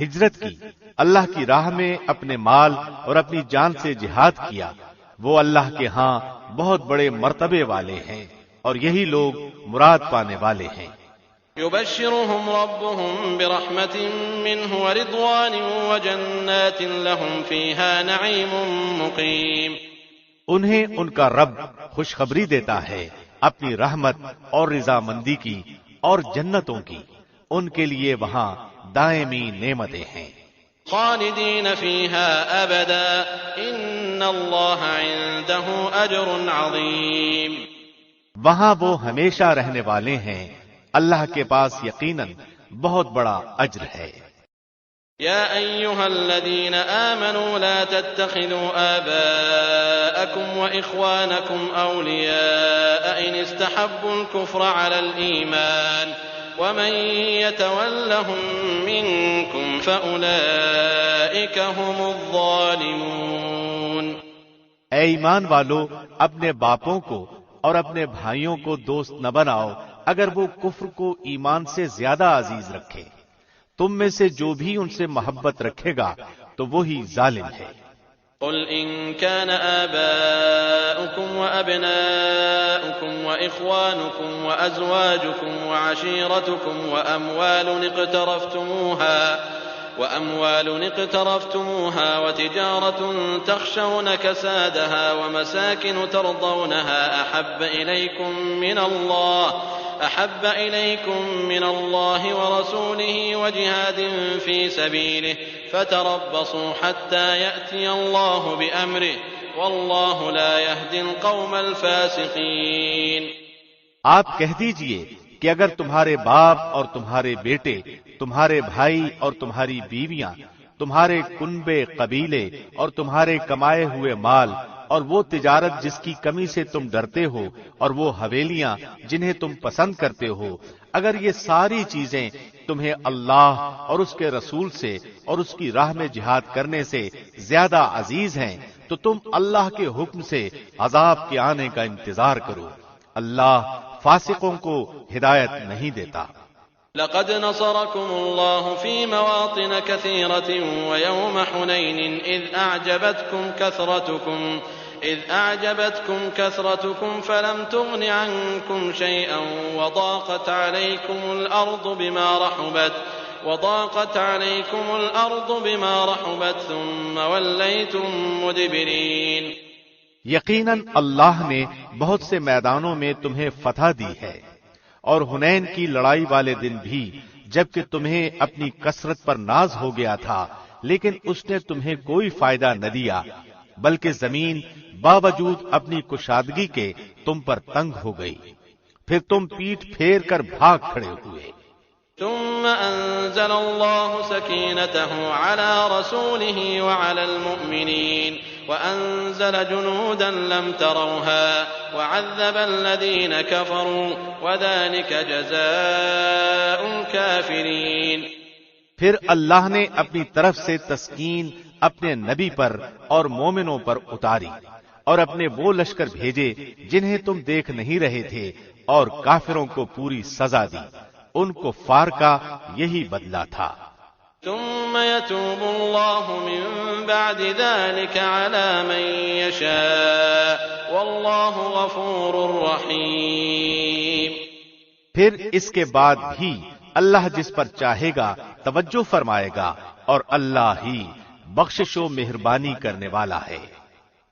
ہجرت کی، اللہ کی راہ میں اپنے مال اور اپنی جان سے جہاد کیا، وہ اللہ کے ہاں بہت بڑے مرتبے والے ہیں، اور یہی لوگ مراد پانے والے ہیں۔ يبشرهم ربهم برحمة منه ورضوان وجنات لهم فيها نعيم مقيم۔ انہیں ان کا رب خوشخبری دیتا ہے اپنی رحمت اور رضامندی کی اور جنتوں کی، ان کے لیے وہاں دائمی نعمتیں ہیں۔ خالدین فیہا ابدا ان اللہ عنده اجر عظیم۔ وہاں وہ ہمیشہ رہنے والے ہیں، اللہ کے پاس یقیناً بہت بڑا اجر ہے۔ یا ایہا الذین آمنوا لا تتخذوا آباءکم واخوانکم اولیاء ان استحبوا الكفر على الایمان ومن يتولهم منكم فأولئك هم الظالمون۔ اے ایمان والو، اپنے باپوں کو اور اپنے بھائیوں کو دوست نہ بناؤ اگر وہ کفر کو ایمان سے زیادہ عزیز رکھے، تم میں سے جو بھی ان سے محبت رکھے گا تو وہی ظالم ہے۔ قل إن كان آباؤكم وأبناؤكم وإخوانكم وأزواجكم وعشيرتكم وأموال اقترفتموها وتجارة تخشون كسادها ومساكن ترضونها أحب إليكم من الله ورسوله وجهاد في سبيله فتربصوا حتى يأتي الله بأمره والله لا يهدي القوم الفاسقين۔ آپ کہہ دیجئے کہ اگر تمہارے باپ اور تمہارے بیٹے، تمہارے بھائی اور تمہاری بیویاں، تمہارے کنبے قبیلے اور تمہارے کمائے ہوئے مال اور وہ تجارت جس کی کمی سے تم ڈرتے ہو اور وہ حویلیاں جنہیں تم پسند کرتے ہو، اگر یہ ساری چیزیں تمہیں اللہ اور اس کے رسول سے اور اس کی راہ میں جہاد کرنے سے زیادہ عزیز ہیں تو تم اللہ کے حکم سے عذاب کے آنے کا انتظار کرو، اللہ فاسقوں کو ہدایت نہیں دیتا۔ لقد نصركم الله في مواطن كثيرة ويوم حنين إذ أعجبتكم كثرتكم فلم تغن عنكم شيئا وضاقت عليكم الأرض بما رحبت ثم وليتم مدبرين۔ یقیناً اللہ نے بہت سے میدانوں میں تمہیں فتح دی ہے، اور حنین کی لڑائی والے دن بھی جبکہ تمہیں اپنی کثرت پر ناز ہو گیا تھا، لیکن اس نے تمہیں کوئی فائدہ نہ دیا، بلکہ زمین باوجود اپنی کشادگی کے تم پر تنگ ہو گئی، پھر تم پیٹھ پھیر کر بھاگ کھڑے ہوئے۔ ثم أنزل الله سكينته على رسوله وعلى المؤمنين وأنزل جنودا لم تروها وعذب الذين كفروا وذلك جزاء الكافرين۔ پھر اللہ نے اپنی طرف سے تسکین اپنے نبی پر اور مومنوں پر اتاری اور اپنے وہ لشکر بھیجے جنہیں تم دیکھ نہیں رہے تھے، اور کافروں کو پوری سزا دی، ان کفار کا یہی بدلہ تھا۔ ثم يتوب الله من بعد ذلك على من يشاء والله غفور رحيم۔ پھر اس کے بعد بھی اللہ جس پر چاہے گا توجہ فرمائے گا، اور اللہ ہی بخشش و مہربانی کرنے والا ہے۔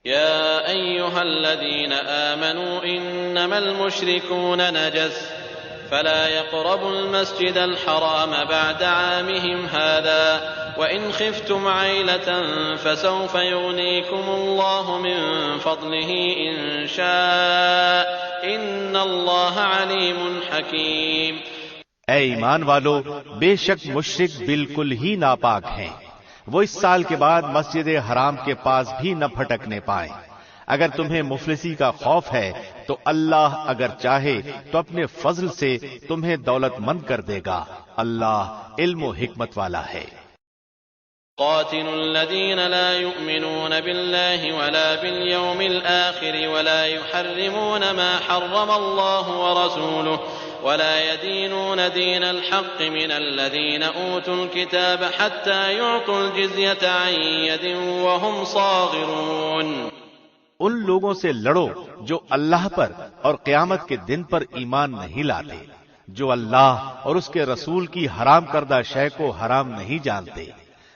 يا أيها الذين آمنوا إنما المشركون نجس فلا يقربوا المسجد الحرام بعد عامهم هذا وإن خفتم عيلة فسوف يغنيكم الله من فضله إن شاء إن الله عليم حكيم۔ اے ایمان والو، بے شک مشرک بالکل ہی ناپاک ہیں، وہ اس سال کے بعد مسجد حرام کے پاس بھی نہ پھٹکنے پائیں۔ اگر تمہیں مفلسی کا خوف ہے تو اللہ اگر چاہے تو اپنے فضل سے تمہیں دولت مند کر دے گا، اللہ علم و حکمت والا ہے۔ قاتلوا الذين لا يؤمنون بالله ولا باليوم الآخر ولا يحرمون ما حرم الله ورسوله ولا يدينون دين الحق من الذين أوتوا الكتاب حتى يعطوا الجزية عن يد وهم صاغرون۔ ان لوگوں سے لڑو جو اللہ پر اور قیامت کے دن پر ایمان نہیں لاتے، جو اللہ اور اس کے رسول کی حرام کردہ شے کو حرام نہیں جانتے،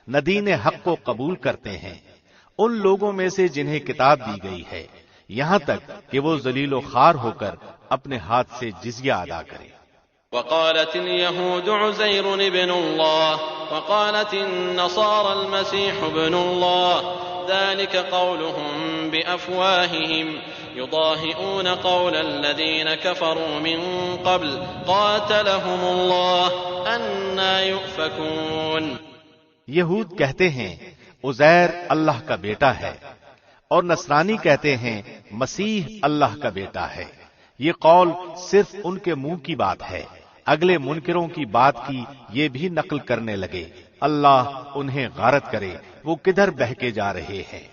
نہ دین حق کو قبول کرتے ہیں، ان لوگوں میں سے جنہیں کتاب دی گئی ہے، یہاں تک کہ وہ ذلیل و خوار ہو کر اپنے ہاتھ سے جزیہ ادا کریں۔ وقالت اليهود عزير ابن الله وقالت النصارى المسيح ابن الله ذلك قولهم بأفواههم يضاهئون قول الذين كفروا من قبل قاتلهم الله أنى يؤفكون۔ یہود کہتے ہیں عزیر اللہ کا بیٹا ہے، اور نصرانی کہتے ہیں مسیح اللہ کا بیٹا ہے۔ یہ قول صرف ان کے منہ کی بات ہے، اگلے منکروں کی بات کی یہ بھی نقل کرنے لگے۔ اللہ انہیں غارت کرے، وہ کدھر بہکے جا رہے ہیں۔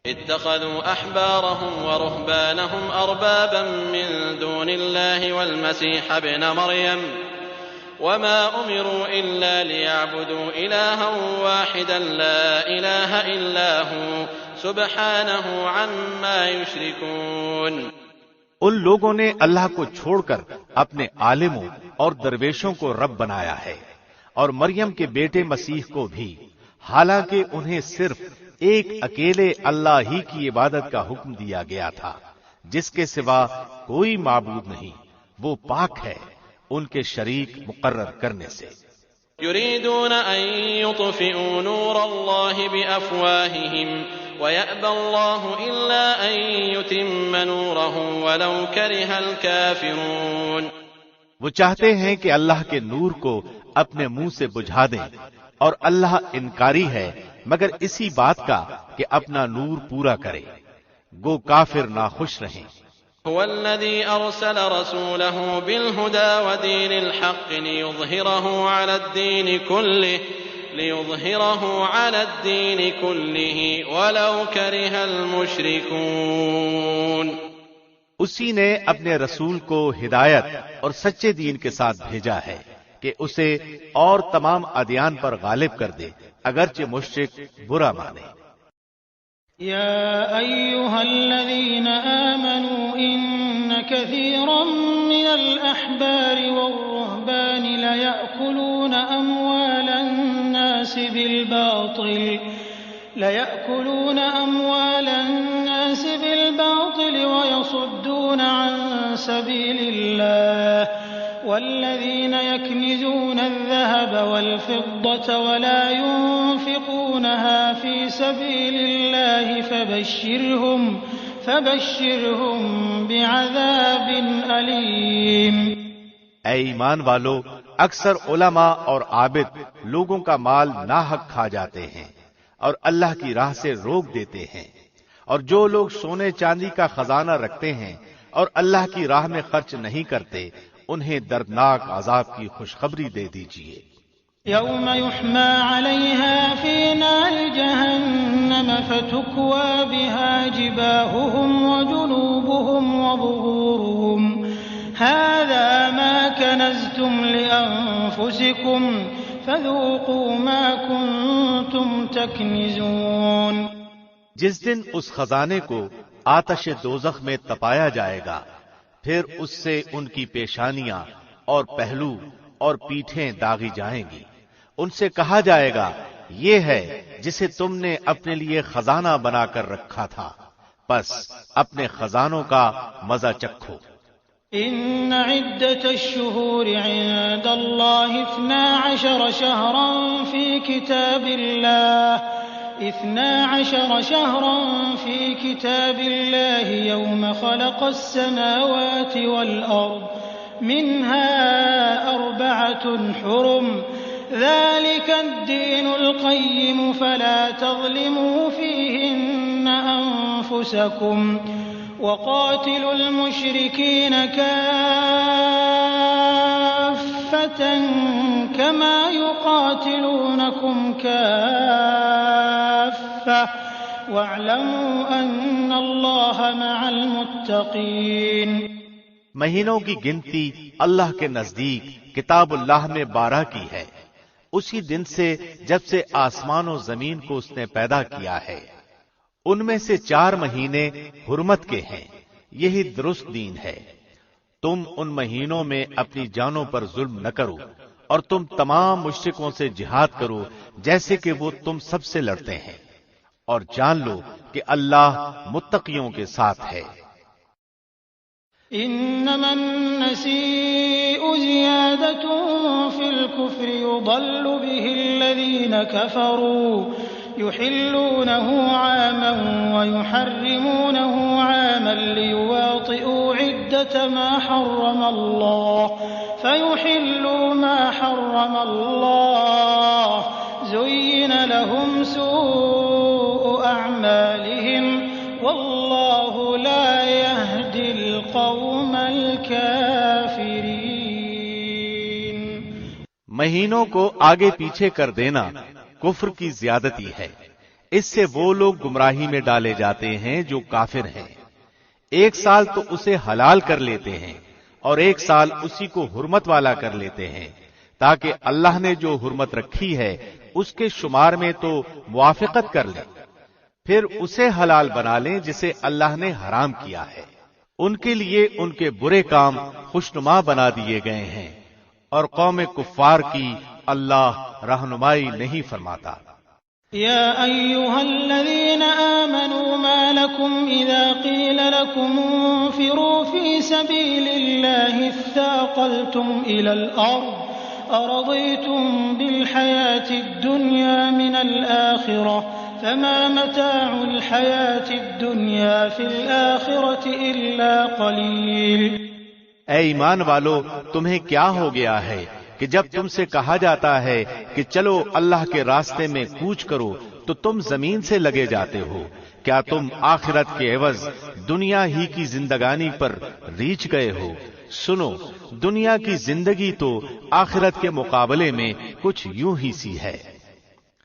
اتخذوا احبارهم ورهبانهم اربابا من دون الله والمسيح ابن مريم وما امروا الا ليعبدوا الها واحدا لا اله الا هو سبحانه عما يشركون۔ ان لوگوں نے اللہ کو چھوڑ کر اپنے عالموں اور درویشوں کو رب بنایا ہے، اور مریم کے بیٹے مسیح کو بھی، حالانکہ انہیں صرف ایک اکیلے اللہ ہی کی عبادت کا حکم دیا گیا تھا، جس کے سوا کوئی معبود نہیں، وہ پاک ہے ان کے شریک مقرر کرنے سے۔ يريدون أن يطفئوا نور الله بأفواههم ويأبى الله إلا أن يتم نوره ولو كره الكافرون۔ وہ چاہتے ہیں کہ اللہ کے نور کو اپنے منہ سے بجھا دیں، اور اللہ انکاری ہے مگر اسی بات کا کہ اپنا نور پورا کرے، گو کافر ناخوش رہیں۔ هو الذي أرسل رسوله بالهدى ودين الحق ليظهره على الدين كله ولو كره المشركون۔ اسی نے اپنے رسول کو ہدایت اور سچے دین کے ساتھ بھیجا ہے کہ اسے اور تمام ادیان پر غالب کر دے، اگرچہ مشرک برا مانے۔ يا أيها الذين آمنوا إن كثيرا من الأحبار والرهبان ليأكلون أموال الناس بالباطل ويصدون عن سبيل الله والذين يكنزون الذهب والفضة ولا ينفقونها في سبيل الله فبشرهم بعذاب أليم۔ اے ایمان والو، اکثر علماء اور عابد لوگوں کا مال ناحق کھا جاتے ہیں اور اللہ کی راہ سے روک دیتے ہیں، اور جو لوگ سونے چاندی کا خزانہ رکھتے ہیں اور اللہ کی راہ میں خرچ نہیں کرتے، انہیں دردناک عذاب کی خوشخبری دے دیجیے۔ يوم يحمى عليها في نار جهنم فتكوى بها جباههم وجنوبهم وظهورهم هذا ما كنزتم لأنفسكم فذوقوا ما كنتم تكنزون۔ جس دن اس خزانے کو آتش دوزخ میں تپایا جائے گا، پھر اس سے ان کی پیشانیاں اور پہلو اور پیٹھیں داغی جائیں گی، ان سے کہا جائے گا یہ ہے جسے تم نے اپنے لیے خزانہ بنا کر رکھا تھا، بس اپنے خزانوں کا مزہ چکھو۔ إن عدة الشهور عند الله 12 شهرا في كتاب الله يوم خلق السماوات والأرض منها 4 حرم ذلك الدين القيم فلا تظلموا فيهن أنفسكم وقاتلوا المشركين كافة كما يقاتلونكم كافة واعلموا أن الله مع المتقين۔ مہینوں کی گنتی اللہ کے نزدیک کتاب اللہ میں 12 کی ہے، اسی دن سے جب سے آسمان و زمین کو اس نے پیدا کیا ہے۔ ان میں سے 4 مہینے حرمت کے ہیں، یہی درست دین ہے۔ تم ان مہینوں میں اپنی جانوں پر ظلم نہ کرو، اور تم تمام مشرکوں سے جہاد کرو جیسے کہ وہ تم سب سے لڑتے ہیں، اور جان لو کہ اللہ متقیوں کے ساتھ ہے۔ انما النسيء زيادة في الكفر يضل به الذين كفروا يحلونه عاما ويحرمونه عاما ليواطئوا عدة ما حرم الله فيحلوا ما حرم الله زين لهم سوء أعمالهم والله لا يهدي القوم الكافرين۔ مہینوں کو آگے پیچھے کر دینا کفر کی زیادتی ہے، اس سے وہ لوگ گمراہی میں ڈالے جاتے ہیں جو کافر ہیں۔ ایک سال تو اسے حلال کر لیتے ہیں اور ایک سال اسی کو حرمت والا کر لیتے ہیں، تاکہ اللہ نے جو حرمت رکھی ہے اس کے شمار میں تو موافقت کر لیں، پھر اسے حلال بنا لیں جسے اللہ نے حرام کیا ہے۔ ان کے لیے ان کے برے کام خوشنما بنا دیے گئے ہیں، اور قوم کفار کی اللہ رہنمائی نہیں فرماتا۔ يا أيها الذين آمنوا ما لكم إذا قيل لكم انفروا في سبيل الله اثاقلتم إلى الأرض أرضيتم بالحياة الدنيا من الآخرة فما متاع الحياة الدنيا في الآخرة إلا قليل۔ اے ایمان والو، تمہیں کیا ہو گیا ہے کہ جب تم سے کہا جاتا ہے کہ چلو اللہ کے راستے میں کوچ کرو تو تم زمین سے لگے جاتے ہو؟ کیا تم آخرت کے عوض دنیا ہی کی زندگانی پر ریچھ گئے ہو؟ سنو، دنیا کی زندگی تو آخرت کے مقابلے میں کچھ یوں ہی سی ہے۔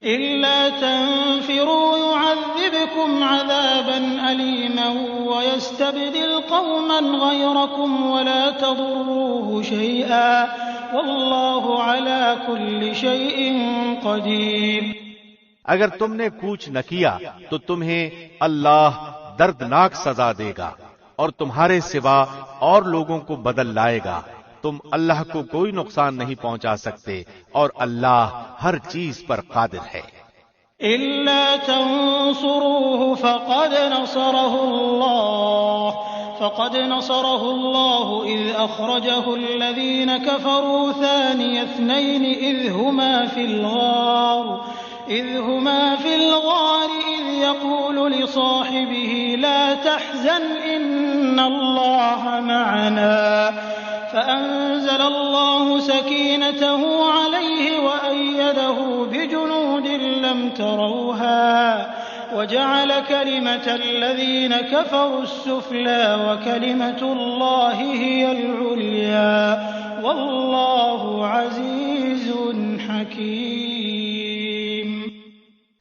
إلا تنفروا يعذبكم عذابا أليما ويستبدل قوما غيركم ولا تضروه شيئا والله على كل شيء قدير۔ اگر تم نے کوچ نہ کیا تو تمہیں اللہ دردناک سزا دے گا اور تمہارے سوا اور لوگوں کو بدل لائے گا۔ تم اللہ کو کوئی نقصان نہیں پہنچا سکتے اور اللہ ہر چیز پر قادر ہے۔ إلا تنصروه فقد نصره الله إذ أخرجه الذين كفروا ثاني اثنين إذ هما في الغار إذ يقول لصاحبه لا تحزن إن الله معنا فأنزل الله سكينته عليه وأيده بجنود لم تروها وجعل كلمة الذين كفروا السفلى وكلمة الله هي العليا والله عزيز حكيم۔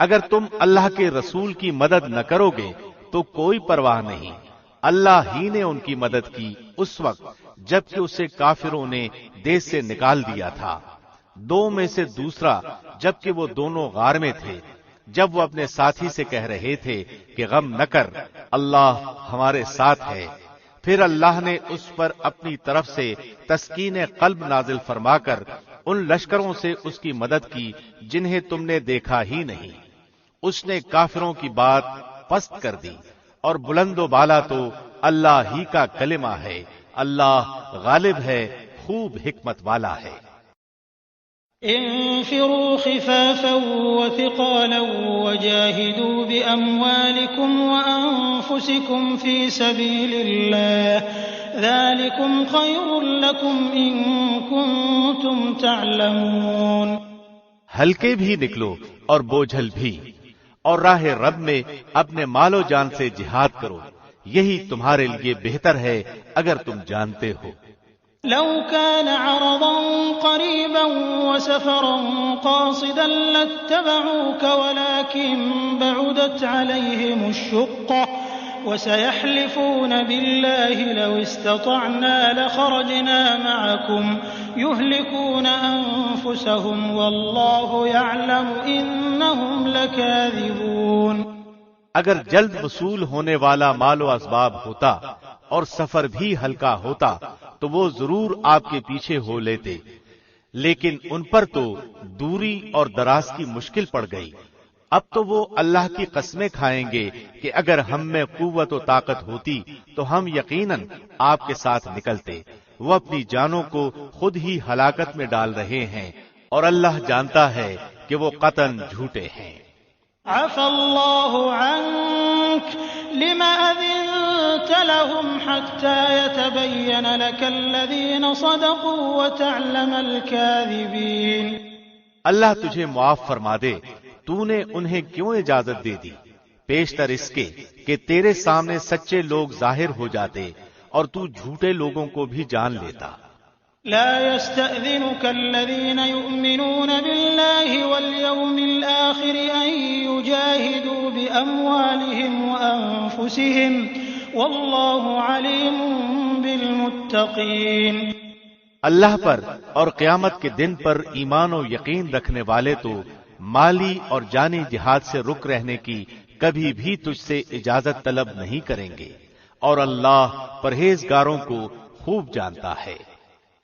اگر تم اللہ کے رسول کی مدد نہ کرو گے تو کوئی پرواہ نہیں، اللہ ہی نے ان کی مدد کی اس وقت جبکہ اسے کافروں نے دیس سے نکال دیا تھا۔ 2 میں سے دوسرا جبکہ وہ دونوں غار میں تھے، جب وہ اپنے ساتھی سے کہہ رہے تھے کہ غم نہ کر، اللہ ہمارے ساتھ ہے۔ پھر اللہ نے اس پر اپنی طرف سے تسکین قلب نازل فرما کر ان لشکروں سے اس کی مدد کی جنہیں تم نے دیکھا ہی نہیں۔ اس نے کافروں کی بات پست کر دی، اور بلند و بالا تو اللہ ہی کا کلمہ ہے۔ اللہ غالب ہے، خوب حکمت والا ہے۔ انفروا خفافا وثقالا وجاهدوا بأموالكم وأنفسكم في سبيل الله ذلكم خير لكم إن كنتم تعلمون۔ ہلکے بھی نکلو اور بوجھل بھی، اور راہ رب میں اپنے مال و جان سے جہاد کرو، یہی تمہارے لیے بہتر ہے اگر تم جانتے ہو۔ لو كان عرضا قريبا وسفرا قاصدا لاتبعوك ولكن بعدت عليهم الشقة وسيحلفون بالله لو استطعنا لخرجنا معكم يهلكون أنفسهم والله يعلم إنهم لكاذبون۔ اگر جلد وصول ہونے والا مال و اسباب ہوتا اور سفر بھی ہلکا ہوتا تو وہ ضرور آپ کے پیچھے ہو لیتے، لیکن ان پر تو دوری اور دراز کی مشکل پڑ گئی۔ اب تو وہ اللہ کی قسمیں کھائیں گے کہ اگر ہم میں قوت و طاقت ہوتی تو ہم یقیناً آپ کے ساتھ نکلتے۔ وہ اپنی جانوں کو خود ہی ہلاکت میں ڈال رہے ہیں اور اللہ جانتا ہے کہ وہ قطعاً جھوٹے ہیں۔ عفى الله عنك لما أذنت لهم حتى يتبين لك الذين صدقوا وتعلم الكاذبين۔ اللہ تجھے معاف فرما دے، تو نے انہیں کیوں اجازت دے دی پیشتر اس کے کہ تیرے سامنے سچے لوگ ظاہر ہو جاتے اور تو جھوٹے لوگوں کو بھی جان لیتا۔ لا يستأذنك الذين يؤمنون بالله واليوم الآخر أن يجاهدوا بأموالهم وأنفسهم والله عليم بالمتقين۔ اللہ پر اور قیامت کے دن پر ایمان و یقین رکھنے والے تو مالی اور جانی جہاد سے رک رہنے کی کبھی بھی تجھ سے اجازت طلب نہیں کریں گے، اور اللہ پرہیزگاروں کو خوب جانتا ہے۔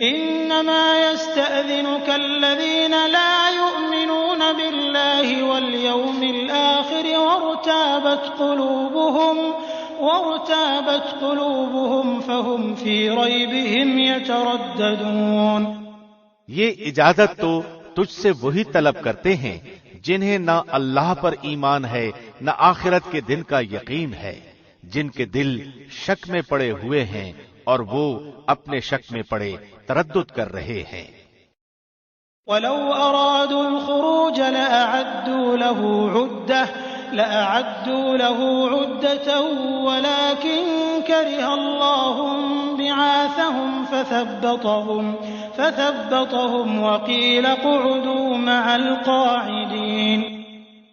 انما يستأذنك الذين لا يؤمنون بالله واليوم الآخر وارتابت قلوبهم فهم في ريبهم يترددون۔ یہ اجازت تو تجھ سے وہی طلب کرتے ہیں جنہیں نہ اللہ پر ایمان ہے نہ آخرت کے دن کا یقین ہے، جن کے دل شک میں پڑے ہوئے ہیں اور وہ اپنے شک میں پڑے تردد کر رہے ہیں۔ وَلَوْ أَرَادُوا الْخُرُوجَ لَأَعَدُّوا لَهُ عُدَّةً وَلَكِنْ كَرِهَ اللَّهُ بِعَاثَهُمْ فَثَبَّطَهُمْ وَقِيلَ اقْعُدُوا مَعَ الْقَاعِدِينَ۔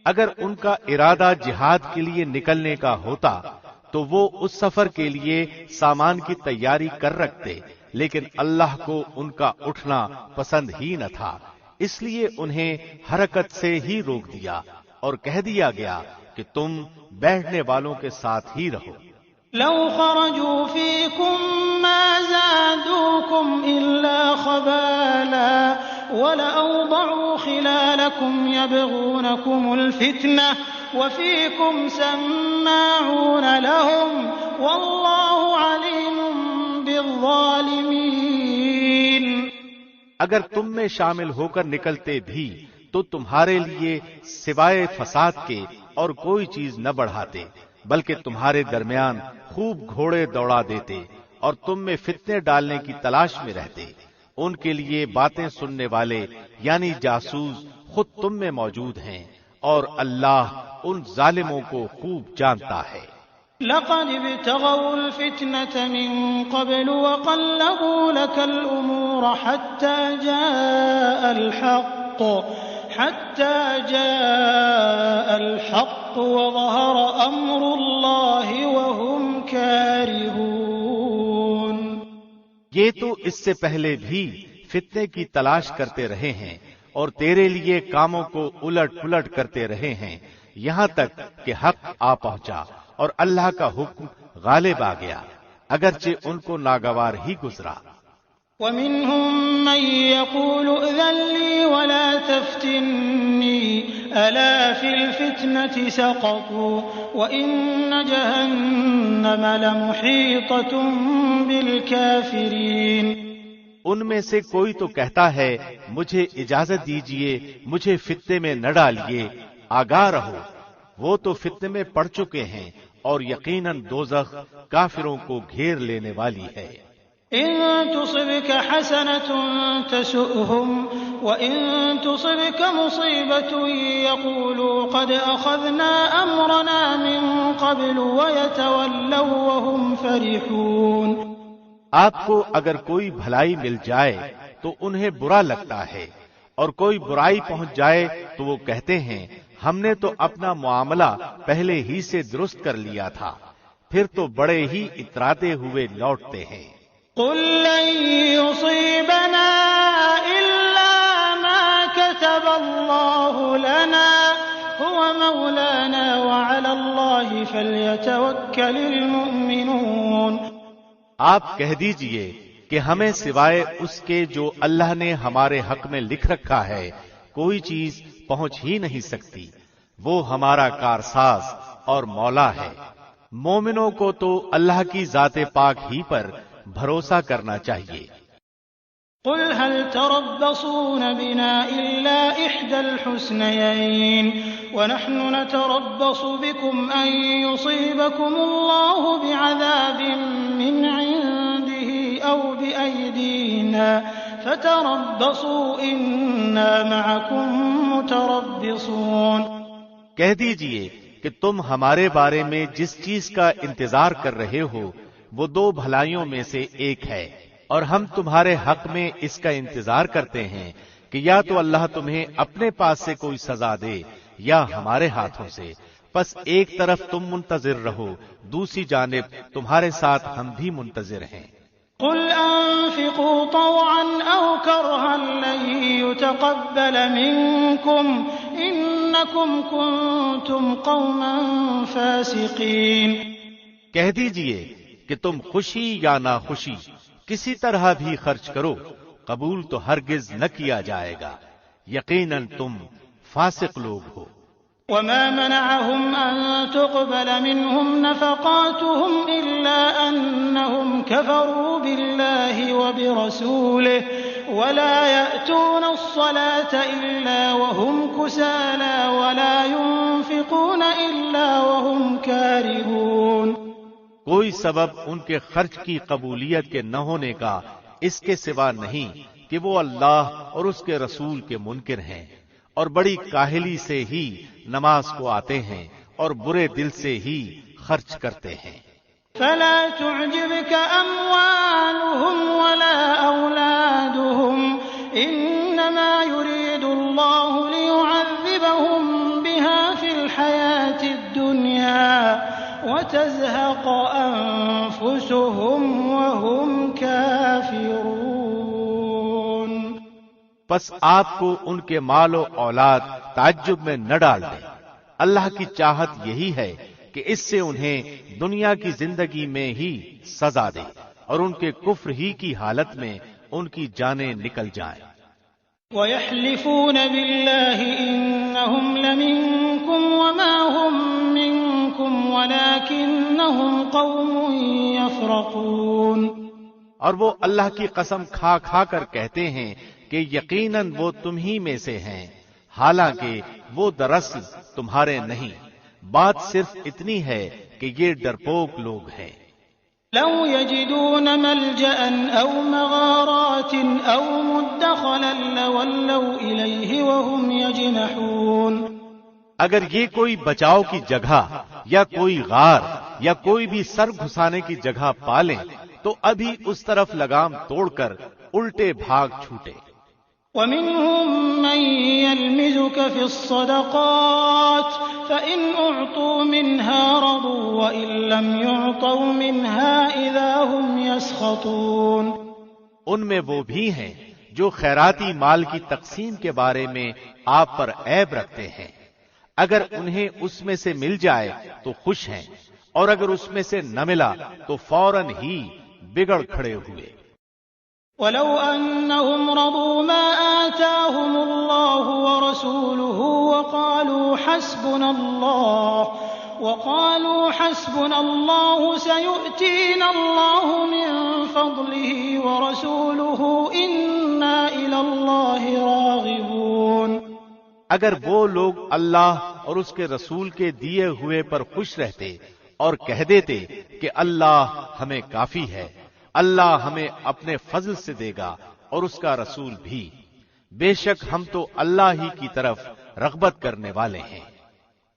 اگر ان کا ارادہ جہاد کے لیے نکلنے کا ہوتا تو وہ اس سفر کے لیے سامان کی تیاری کر رکھتے، لیکن اللہ کو ان کا اٹھنا پسند ہی نہ تھا، اس لیے انہیں حرکت سے ہی روک دیا اور کہہ دیا گیا کہ تم بیٹھنے والوں کے ساتھ ہی رہو۔ لو خرجوا فيكم ما زادوكم إلا خبالا ولأوضعوا خلالكم يبغونكم الفتنة وفيكم سماعون لهم والله عليم بالظالمين۔ اگر تم میں شامل ہو کر نکلتے بھی تو تمہارے لیے سوائے فساد کے اور کوئی چیز نہ بڑھاتے، بلکہ تمہارے درمیان خوب گھوڑے دوڑا دیتے اور تم میں فتنے ڈالنے کی تلاش میں رہتے۔ ان کے لیے باتیں سننے والے یعنی جاسوس خود تم میں موجود ہیں، اور اللہ ان ظالموں کو خوب جانتا ہے۔ لقد ابتغوا الفتنة من قبل وقلبوا لك الأمور حتى جاء الحق وظهر أمر الله وهم كارهون۔ یہ تو اس سے پہلے بھی فتنے کی تلاش کرتے رہے ہیں اور تیرے لیے کاموں کو الٹ پلٹ کرتے رہے ہیں، یہاں تک کہ حق آ پہنچا اور اللہ کا حکم غالب آ گیا، اگرچہ ان کو ناگوار ہی گزرا۔ وَمِنْهُمْ مَنْ يَقُولُ ائْذَنْ لِي وَلَا تَفْتِنِّي أَلَا فِي الْفِتْنَةِ سَقَطُوا وَإِنَّ جَهَنَّمَ لَمُحِيطَةٌ بِالْكَافِرِينَ۔ ان میں سے کوئی تو کہتا ہے مجھے اجازت دیجئے، مجھے فتنے میں نہ ڈالیے، آگاہ رہو، وہ تو فتنے میں پڑ چکے ہیں اور یقیناً دوزخ کافروں کو گھیر لینے والی ہے۔ إن تصبك حسنة تسؤهم وإن تصبك مصيبة يقولوا قد أخذنا أمرنا من قبل ويتولوا وهم فرحون۔ آپ کو اگر کوئی بھلائی مل جائے تو انہیں برا لگتا ہے، اور کوئی برائی پہنچ جائے تو وہ کہتے ہیں ہم نے تو اپنا معاملہ پہلے ہی سے درست کر لیا تھا، پھر تو بڑے ہی اتراتے ہوئے لوٹتے ہیں۔ قل لن يصيبنا إلا ما كتب الله لنا هو مولانا وعلى الله فليتوكل المؤمنون۔ آپ کہہ دیجئے کہ ہمیں سوائے اس کے جو اللہ نے ہمارے حق میں لکھ رکھا ہے کوئی چیز پہنچ ہی نہیں سکتی، وہ ہمارا کارساز اور مولا ہے۔ مومنوں کو تو اللہ کی ذات پاک ہی پر بھروسہ کرنا چاہیے۔ قل هل تربصون بنا إلا إحدى الحسنيين ونحن نتربص بكم أن يصيبكم الله بعذاب من عنده أو بأيدينا فتربصوا إنا معكم متربصون۔ کہہ دیجئے کہ تم ہمارے بارے میں جس چیز کا انتظار کر رہے ہو وہ دو بھلائیوں میں سے ایک ہے، اور ہم تمہارے حق میں اس کا انتظار کرتے ہیں کہ یا تو اللہ تمہیں اپنے پاس سے کوئی سزا دے یا ہمارے ہاتھوں سے، پس ایک طرف تم منتظر رہو، دوسری جانب تمہارے ساتھ ہم بھی منتظر ہیں۔ قل انفقوا طوعا او كرها لن يتقبل منكم انكم كنتم قوما فاسقين۔ کہہ دیجئے کہ تم خوشی یا ناخوشی کسی طرح بھی خرچ کرو، قبول تو ہرگز نہ کیا جائے گا، یقیناً تم فاسق لوگ ہو۔ وما منعهم أن تقبل منهم نفقاتهم إلا أنهم كفروا بالله وبرسوله ولا يأتون الصلاة إلا وهم كسالى ولا ينفقون إلا وهم كارهون۔ کوئی سبب ان کے خرچ کی قبولیت کے نہ ہونے کا اس کے سوا نہیں کہ وہ اللہ اور اس کے رسول کے منکر ہیں اور بڑی کاہلی سے ہی نماز کو آتے ہیں اور برے دل سے ہی خرچ کرتے ہیں۔ فلا تعجبك أموالهم ولا أولادهم إنما يريد الله ليعذبهم بها في الحياة الدنيا وتزهق أنفسهم وهم كافرون۔ پس آپ کو ان کے مال و اولاد تعجب میں نہ ڈال دیں، اللہ کی چاہت یہی ہے کہ اس سے انہیں دنیا کی زندگی میں ہی سزا دے اور ان کے کفر ہی کی حالت میں ان کی جانیں نکل جائیں۔ وَيَحْلِفُونَ بِاللَّهِ إِنَّهُمْ لَمِنكُمْ وَمَا هُمْ مِنكُمْ وَلَكِنَّهُمْ قَوْمٌ يَفْرَقُونَ۔ اور وہ اللہ کی قسم کھا کھا کر کہتے ہیں کہ یقیناً وہ تم ہی میں سے ہیں، حالانکہ وہ دراصل تمہارے نہیں، بات صرف اتنی ہے کہ یہ ڈرپوک لوگ ہیں۔ لو يجدون ملجأ أو مغارات أو مدخلا لولوا إليه وهم يجمحون۔ اگر یہ کوئی بچاؤ کی جگہ یا کوئی غار یا کوئی بھی سر گھسانے کی جگہ پالیں تو ابھی اس طرف لگام توڑ کر الٹے بھاگ چھوٹے۔ ومنهم من يلمزك في الصدقات فإن أعطوا منها رضوا وإن لم يعطوا منها إذا هم يسخطون۔ ان میں وہ بھی ہیں جو خیراتی مال کی تقسیم کے بارے میں آپ پر عیب رکھتے ہیں، اگر انہیں اس میں سے مل جائے تو خوش ہیں، اور اگر اس میں سے نہ ملا تو فوراً ہی بگڑ کھڑے ہوئے۔ ولو أنهم رضوا ما آتاهم الله ورسوله وقالوا حسبنا الله سيؤتينا الله من فضله ورسوله إنا إلى الله راغبون۔ اگر وہ لوگ اللہ اور اس کے رسول کے دیے ہوئے پر خوش رہتے اور کہہ دیتے کہ اللہ ہمیں کافی ہے، اللہ ہمیں اپنے فضل سے دے گا اور اس کا رسول بھی، بے شک ہم تو اللہ ہی کی طرف رغبت کرنے والے ہیں۔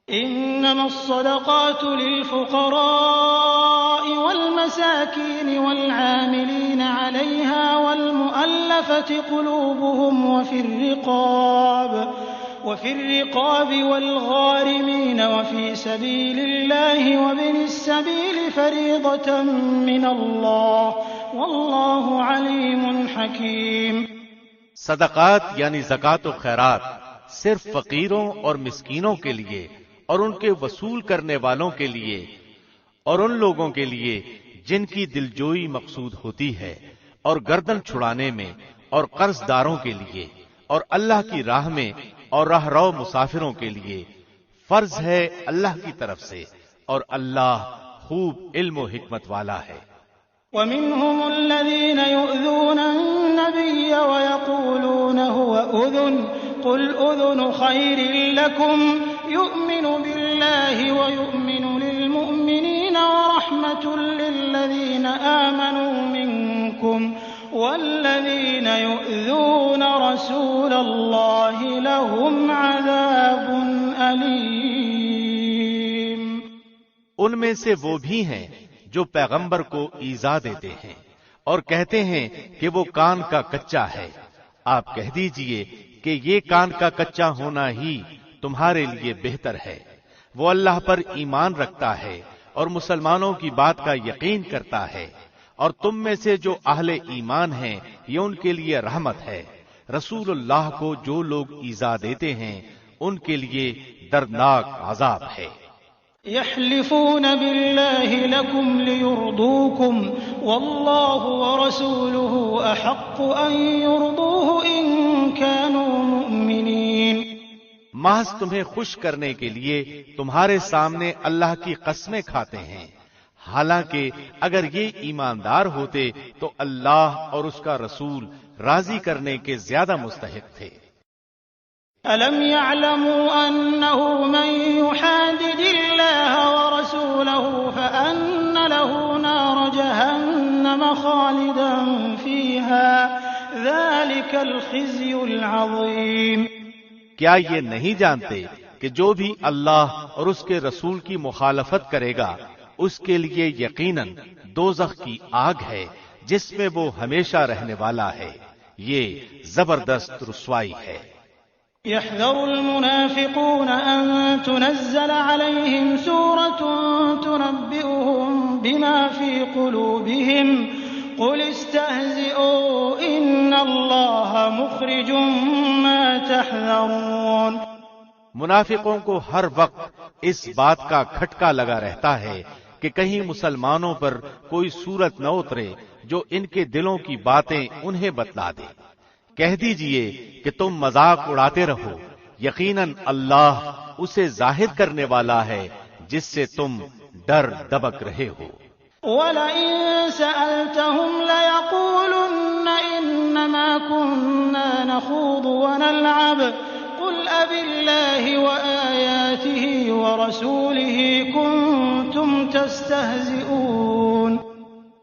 انما الصدقات للفقراء والمساكين والعاملين عليها والمؤلفة قلوبهم وفي الرقاب والغارمين وفي سبيل الله وابن السبيل فريضة من الله والله عليم حكيم۔ صدقات یعنی زکوٰۃ و خیرات صرف فقیروں اور مسکینوں کے لیے اور ان کے وصول کرنے والوں کے لیے اور ان لوگوں کے لیے جن کی دلجوئی مقصود ہوتی ہے، اور گردن چھڑانے میں، اور قرض داروں کے لیے، اور اللہ کی راہ میں اور راہ رو مسافروں کے لیے فرض ہے اللہ کی طرف سے، اور اللہ خوب علم و حکمت والا ہے۔ ومنهم الذين يؤذون النبي ويقولون هو أذن قل أذن خير لكم يؤمن بالله ويؤمن للمؤمنين ورحمة للذين آمنوا منكم والذين يؤذون رسول الله لهم عذاب أليم۔ ان میں سے وہ بھی ہیں جو پیغمبر کو ایذا دیتے ہیں اور کہتے ہیں کہ وہ کان کا کچا ہے۔ آپ کہہ دیجئے کہ یہ کان کا کچا ہونا ہی تمہارے لیے بہتر ہے۔ وہ اللہ پر ایمان رکھتا ہے اور مسلمانوں کی بات کا یقین کرتا ہے، اور تم میں سے جو اہل ایمان ہیں یہ ان کے لیے رحمت ہے۔ رسول اللہ کو جو لوگ ایذا دیتے ہیں ان کے لیے دردناک عذاب ہے۔ يحلفون بالله لكم ليرضوكم والله ورسوله أحق أن يرضوه إن كانوا مؤمنين۔ محض تمہیں خوش کرنے کے لیے تمہارے سامنے اللہ کی قسمیں کھاتے ہیں، حالانکہ اگر یہ ایماندار ہوتے تو اللہ اور اس کا رسول راضی کرنے کے زیادہ مستحق تھے۔ أَلَمْ يَعْلَمُوا أَنَّهُ مَن يُحَادِدِ اللَّهَ وَرَسُولَهُ فَأَنَّ لَهُ نَارَ جَهَنَّمَ خَالِدًا فِيهَا ذَلِكَ الْخِزْيُ الْعَظِيمُ۔ کیا یہ نہیں جانتے کہ جو بھی اللہ اور اس کے رسول کی مخالفت کرے گا اس کے لیے یقیناً دوزخ کی آگ ہے جس میں وہ ہمیشہ رہنے والا ہے، یہ زبردست رسوائی ہے۔ يحذر المنافقون أن تنزل عليهم سورة تنبئهم بما في قلوبهم قل استهزئوا إن الله مخرج ما تحذرون۔ منافقوں کو ہر وقت اس بات کا کھٹکا لگا رہتا ہے کہ کہیں مسلمانوں پر کوئی صورت نہ اترے جو ان کے دلوں کی باتیں انہیں بتلا دے۔ کہہ دیجئے کہ تم مذاق اڑاتے رہو، یقیناً اللہ اسے ظاہر کرنے والا ہے جس سے تم ڈر دبک رہے ہو۔ وَلَئِن سَأَلْتَهُمْ لَيَقُولُنَّ إِنَّمَا كُنَّا نَخُوضُ وَنَلْعَبُ قُلْ أَبِاللَّهِ وَآيَاتِهِ وَرَسُولِهِ كُنتُمْ تَسْتَهْزِئُونَ۔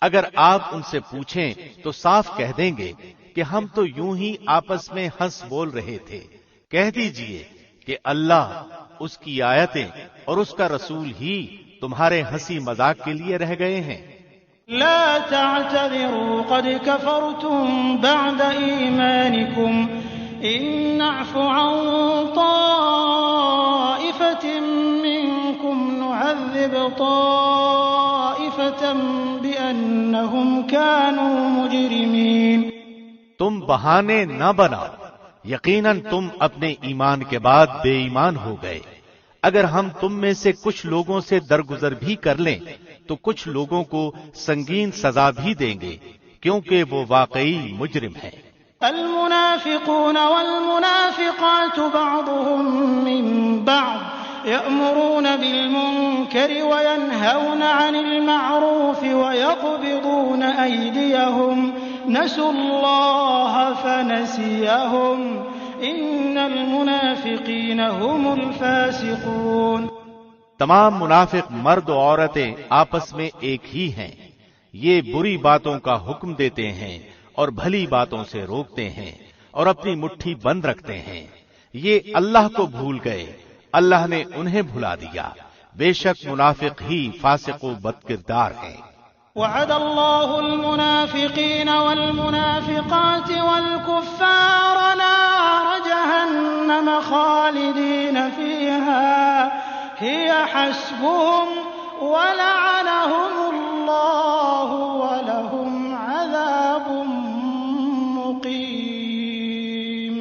اگر آپ ان سے پوچھیں تو صاف کہہ دیں گے کہ ہم تو یوں ہی آپس میں ہنس بول رہے تھے۔ کہہ دیجئے کہ اللہ، اس کی آیتیں اور اس کا رسول ہی تمہارے ہنسی مذاق کے لیے رہ گئے ہیں۔ لا تعتذروا قد كفرتم بعد ایمانکم ان نعف عن طائفة منکم نعذب طائفة بأنهم كانوا مجرمین۔ تم بہانے نہ بناؤ، یقیناً تم اپنے ایمان کے بعد بے ایمان ہو گئے۔ اگر ہم تم میں سے کچھ لوگوں سے درگزر بھی کر لیں تو کچھ لوگوں کو سنگین سزا بھی دیں گے کیونکہ وہ واقعی مجرم ہیں۔ المنافقون والمنافقات بعضهم من بعض يأمرون بالمنكر وينهون عن المعروف ويقبضون أيديهم نسوا الله فنسيهم إن المنافقين هم الفاسقون۔ تمام منافق مرد و عورتیں آپس میں ایک ہی ہیں، یہ بری باتوں کا حکم دیتے ہیں اور بھلی باتوں سے روکتے ہیں اور اپنی مٹھی بند رکھتے ہیں۔ یہ اللہ کو بھول گئے، اللہ نے انہیں بھلا دیا، بے شک منافق ہی فاسق و بد کردار ہیں۔ وعد اللہ المنافقین والمنافقات والکفار نار جہنم جهنم خالدين فيها هي حسبهم ولعنهم الله ولهم عذاب مقيم۔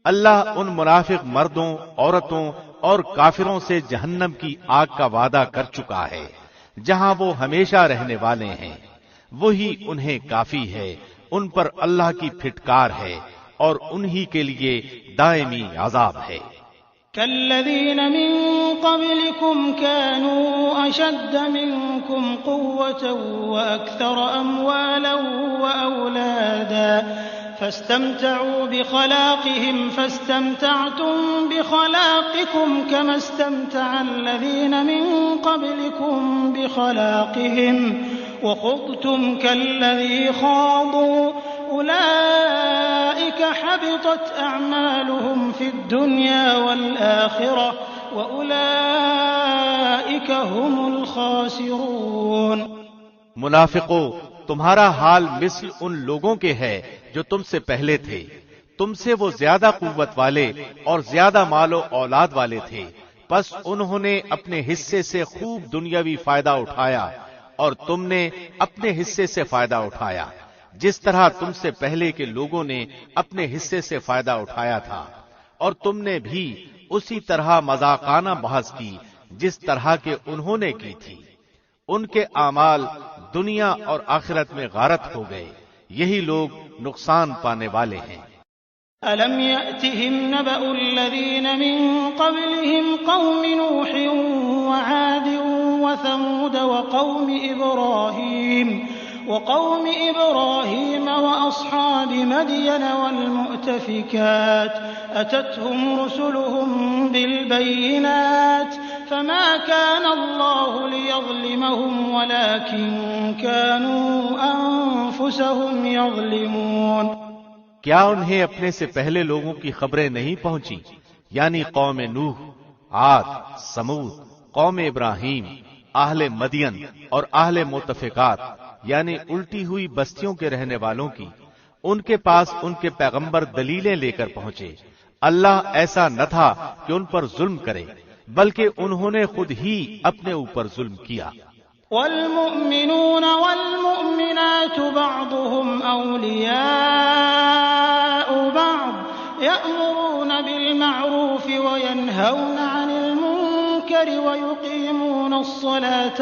اللہ ان منافق مردوں، عورتوں اور کافروں سے جہنم کی آگ کا وعدہ کر چکا ہے جہاں وہ ہمیشہ رہنے والے ہیں، وہی انہیں کافی ہے، ان پر اللہ کی پھٹکار ہے اور انہی کے لیے دائمی عذاب ہے۔ كالذين من قبلكم كانوا أشد منكم قوة وأكثر أموالا وأولادا فاستمتعوا بخلاقهم فاستمتعتم بخلاقكم كما استمتع الذين من قبلكم بخلاقهم وخضتم كالذي خاضوا أولئك حبطت أعمالهم في الدنيا والآخرة وأولئك هم الخاسرون۔ منافقو، تمہارا حال مثل ان لوگوں کے ہے جو تم سے پہلے تھے، تم سے وہ زیادہ قوت والے اور زیادہ مال و اولاد والے تھے، پس انہوں نے اپنے حصے سے خوب دنیاوی فائدہ اٹھایا اور تم نے اپنے حصے سے فائدہ اٹھایا، جس طرح تم سے پہلے کے لوگوں نے اپنے حصے سے فائدہ اٹھایا تھا، اور تم نے بھی اسی طرح مذاقانہ بحث کی جس طرح کے انہوں نے کی تھی۔ ان کے اعمال دنیا اور آخرت میں غارت ہو گئے، یہی لوگ نقصان پانے والے ہیں۔ أَلَمْ يَأْتِهِمْ نَبَأُ الَّذِينَ مِن قَبْلِهِمْ قَوْمِ نُوحٍ وَعَادٍ وَثَمُودَ وقوم إبراهيم وأصحاب مدين والمؤتفكات أتتهم رسلهم بالبينات فما كان الله ليظلمهم ولكن كانوا أنفسهم يظلمون۔ کیا انہیں اپنے سے پہلے لوگوں کی خبریں نہیں پہنچی، یعنی قوم نوح، عاد، سمود، قوم ابراہیم، اہل مدین اور اہل مؤتفکات یعنی الٹی ہوئی بستیوں کے رہنے والوں کی؟ ان کے پاس ان کے پیغمبر دلیلیں لے کر پہنچے۔ اللہ ایسا نہ تھا کہ ان پر ظلم کرے، بلکہ انہوں نے خود ہی اپنے اوپر ظلم کیا۔ والمؤمنون والمؤمنات بعضهم أولياء بعض يأمرون بالمعروف وينهون عن المنكر ويقيمون الصلاة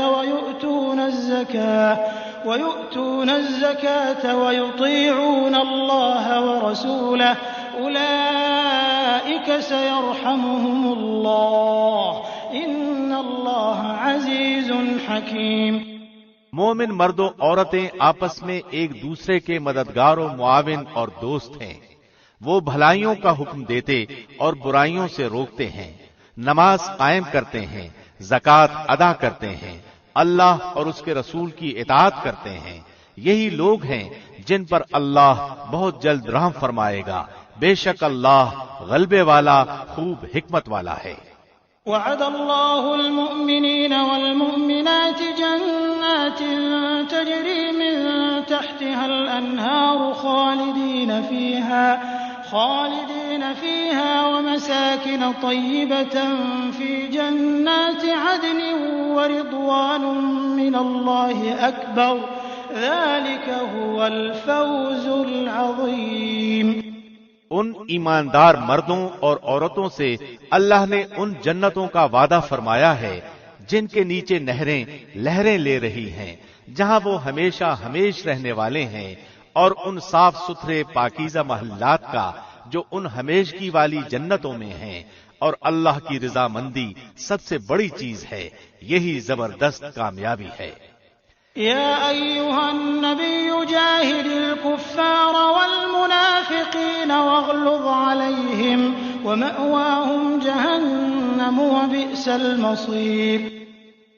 ويؤتون الزكاة ويطيعون الله ورسوله أولئك سيرحمهم الله إن الله عزيز حكيم۔ مومن مرد و عورتیں آپس میں ایک دوسرے کے مددگار و معاون اور دوست ہیں، وہ بھلائیوں کا حکم دیتے اور برائیوں سے روکتے ہیں، نماز قائم کرتے ہیں، زکوٰۃ ادا کرتے ہیں، اللہ اور اس کے رسول کی اطاعت کرتے ہیں، یہی لوگ ہیں جن پر اللہ بہت جلد رحم فرمائے گا، بے شک اللہ غلبے والا خوب حکمت والا ہے۔ وعد الله المؤمنين والمؤمنات جنات تجري من تحتها الأنهار خالدين فيها ومساكن طيبة في جنات عدن ورضوان من الله أكبر ذلك هو الفوز العظيم۔ ان ایماندار مردوں اور عورتوں سے اللہ نے ان جنتوں کا وعدہ فرمایا ہے جن کے نیچے نہریں لہریں لے رہی ہیں، جہاں وہ ہمیشہ ہمیش رہنے والے ہیں، اور ان صاف ستھرے پاکیزہ محلات کا جو ان ہمیشگی والی جنتوں میں ہیں، اور اللہ کی رضامندی سب سے بڑی چیز ہے، یہی زبردست کامیابی ہے۔ يا أيها النبي جاهد الكفار والمنافقين واغلظ عليهم ومأواهم جهنم وبئس المصير۔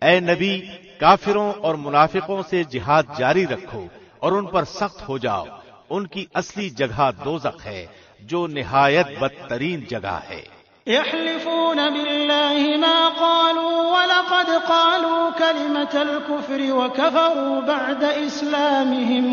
اے نبی، کافروں اور منافقوں سے جہاد جاری رکھو اور ان پر سخت ہو جاؤ، ان کی اصلی جگہ دوزخ ہے جو نہایت بدترین جگہ ہے۔ يحلفون بالله ما قالوا ولقد قالوا كلمة الكفر وكفروا بعد إسلامهم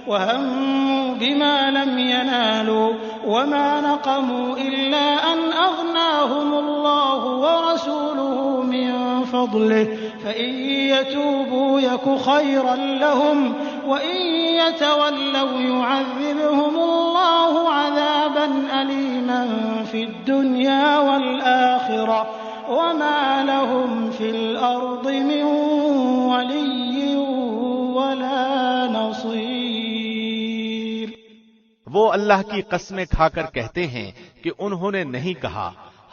وهموا بما لم ينالوا وما نقموا إلا أن أغناهم الله ورسوله من فضله فإن يتوبوا يك خيرا لهم وإن يتولوا يعذبهم الله عذابا أليما في الدنيا والآخرة وما لهم في الأرض من ولي ولا نصير۔ وہ اللہ کی قسمیں کھا کر کہتے ہیں کہ انہوں نے نہیں کہا،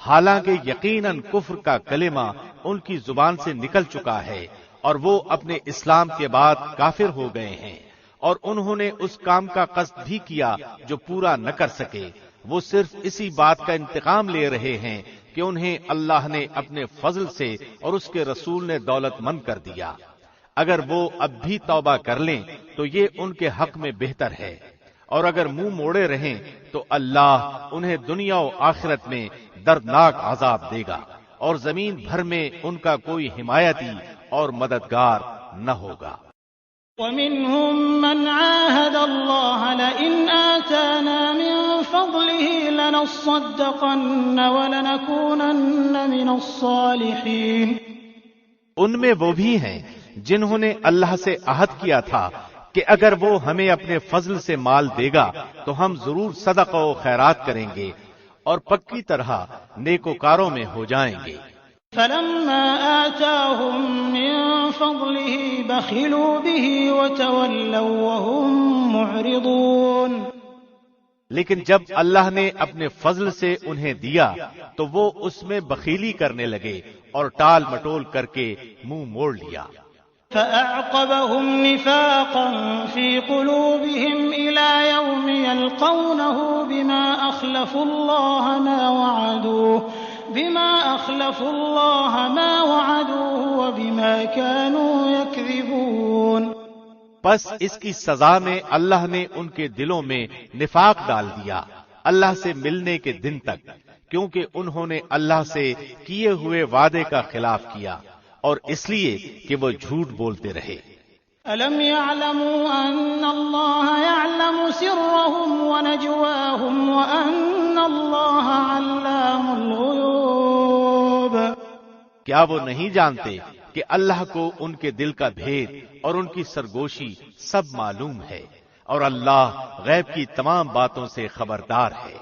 حالانکہ یقیناً کفر کا کلمہ ان کی زبان سے نکل چکا ہے اور وہ اپنے اسلام کے بعد کافر ہو گئے ہیں، اور انہوں نے اس کام کا قصد بھی کیا جو پورا نہ کر سکے۔ وہ صرف اسی بات کا انتقام لے رہے ہیں کہ انہیں اللہ نے اپنے فضل سے اور اس کے رسول نے دولت مند کر دیا۔ اگر وہ اب بھی توبہ کر لیں تو یہ ان کے حق میں بہتر ہے، اور اگر منہ موڑے رہیں تو اللہ انہیں دنیا و آخرت میں دردناک عذاب دے گا، اور زمین بھر میں ان کا کوئی حمایتی اور مددگار نہ ہوگا۔ وَمِنْهُمْ مَنْ عَاهَدَ اللَّهَ لَئِنْ آتَانَا مِنْ فَضْلِهِ لَنَصَّدَّقَنَّ وَلَنَكُونَنَّ مِنَ الصَّالِحِينَ۔ ان میں وہ بھی ہیں جنہوں نے اللہ سے عہد کیا تھا کہ اگر وہ ہمیں اپنے فضل سے مال دے گا تو ہم ضرور صدقہ و خیرات کریں گے اور پکی طرح نیکوکاروں میں ہو جائیں گے۔ فَلَمَّا آتَاهُم مِّن فَضْلِهِ بَخِلُوا بِهِ وَتَوَلَّوْا وَهُم مُّعْرِضُونَ۔ لیکن جب اللہ نے اپنے فضل سے انہیں دیا تو وہ اس میں بخیلی کرنے لگے اور ٹال مٹول کر کے منہ موڑ لیا۔ فَأَعْقَبَهُمْ نِفَاقًا فِي قُلُوبِهِمْ إِلَى يَوْمِ يَلْقَوْنَهُ بِمَا أَخْلَفُوا اللَّهَ مَا وَعَدُوهُ وَبِمَا كَانُوا يَكْذِبُونَ۔ پس اس کی سزا میں اللہ نے ان کے دلوں میں نفاق ڈال دیا اللہ سے ملنے کے دن تک، کیونکہ انہوں نے اللہ سے کیے ہوئے وعدے کا خلاف کیا اور اس لیے کہ وہ جھوٹ بولتے رہے۔ أَلَمْ يَعْلَمُوا أَنَّ اللَّهَ يَعْلَمُ سِرَّهُمْ وَنَجْوَاهُمْ وَأَنَّ اللَّهَ عَلَّامُ الْغُيُوبِ۔ کیا وہ نہیں جانتے کہ اللہ کو ان کے دل کا بھید اور ان کی سرگوشی سب معلوم ہے، اور اللہ غیب کی تمام باتوں سے خبردار ہے۔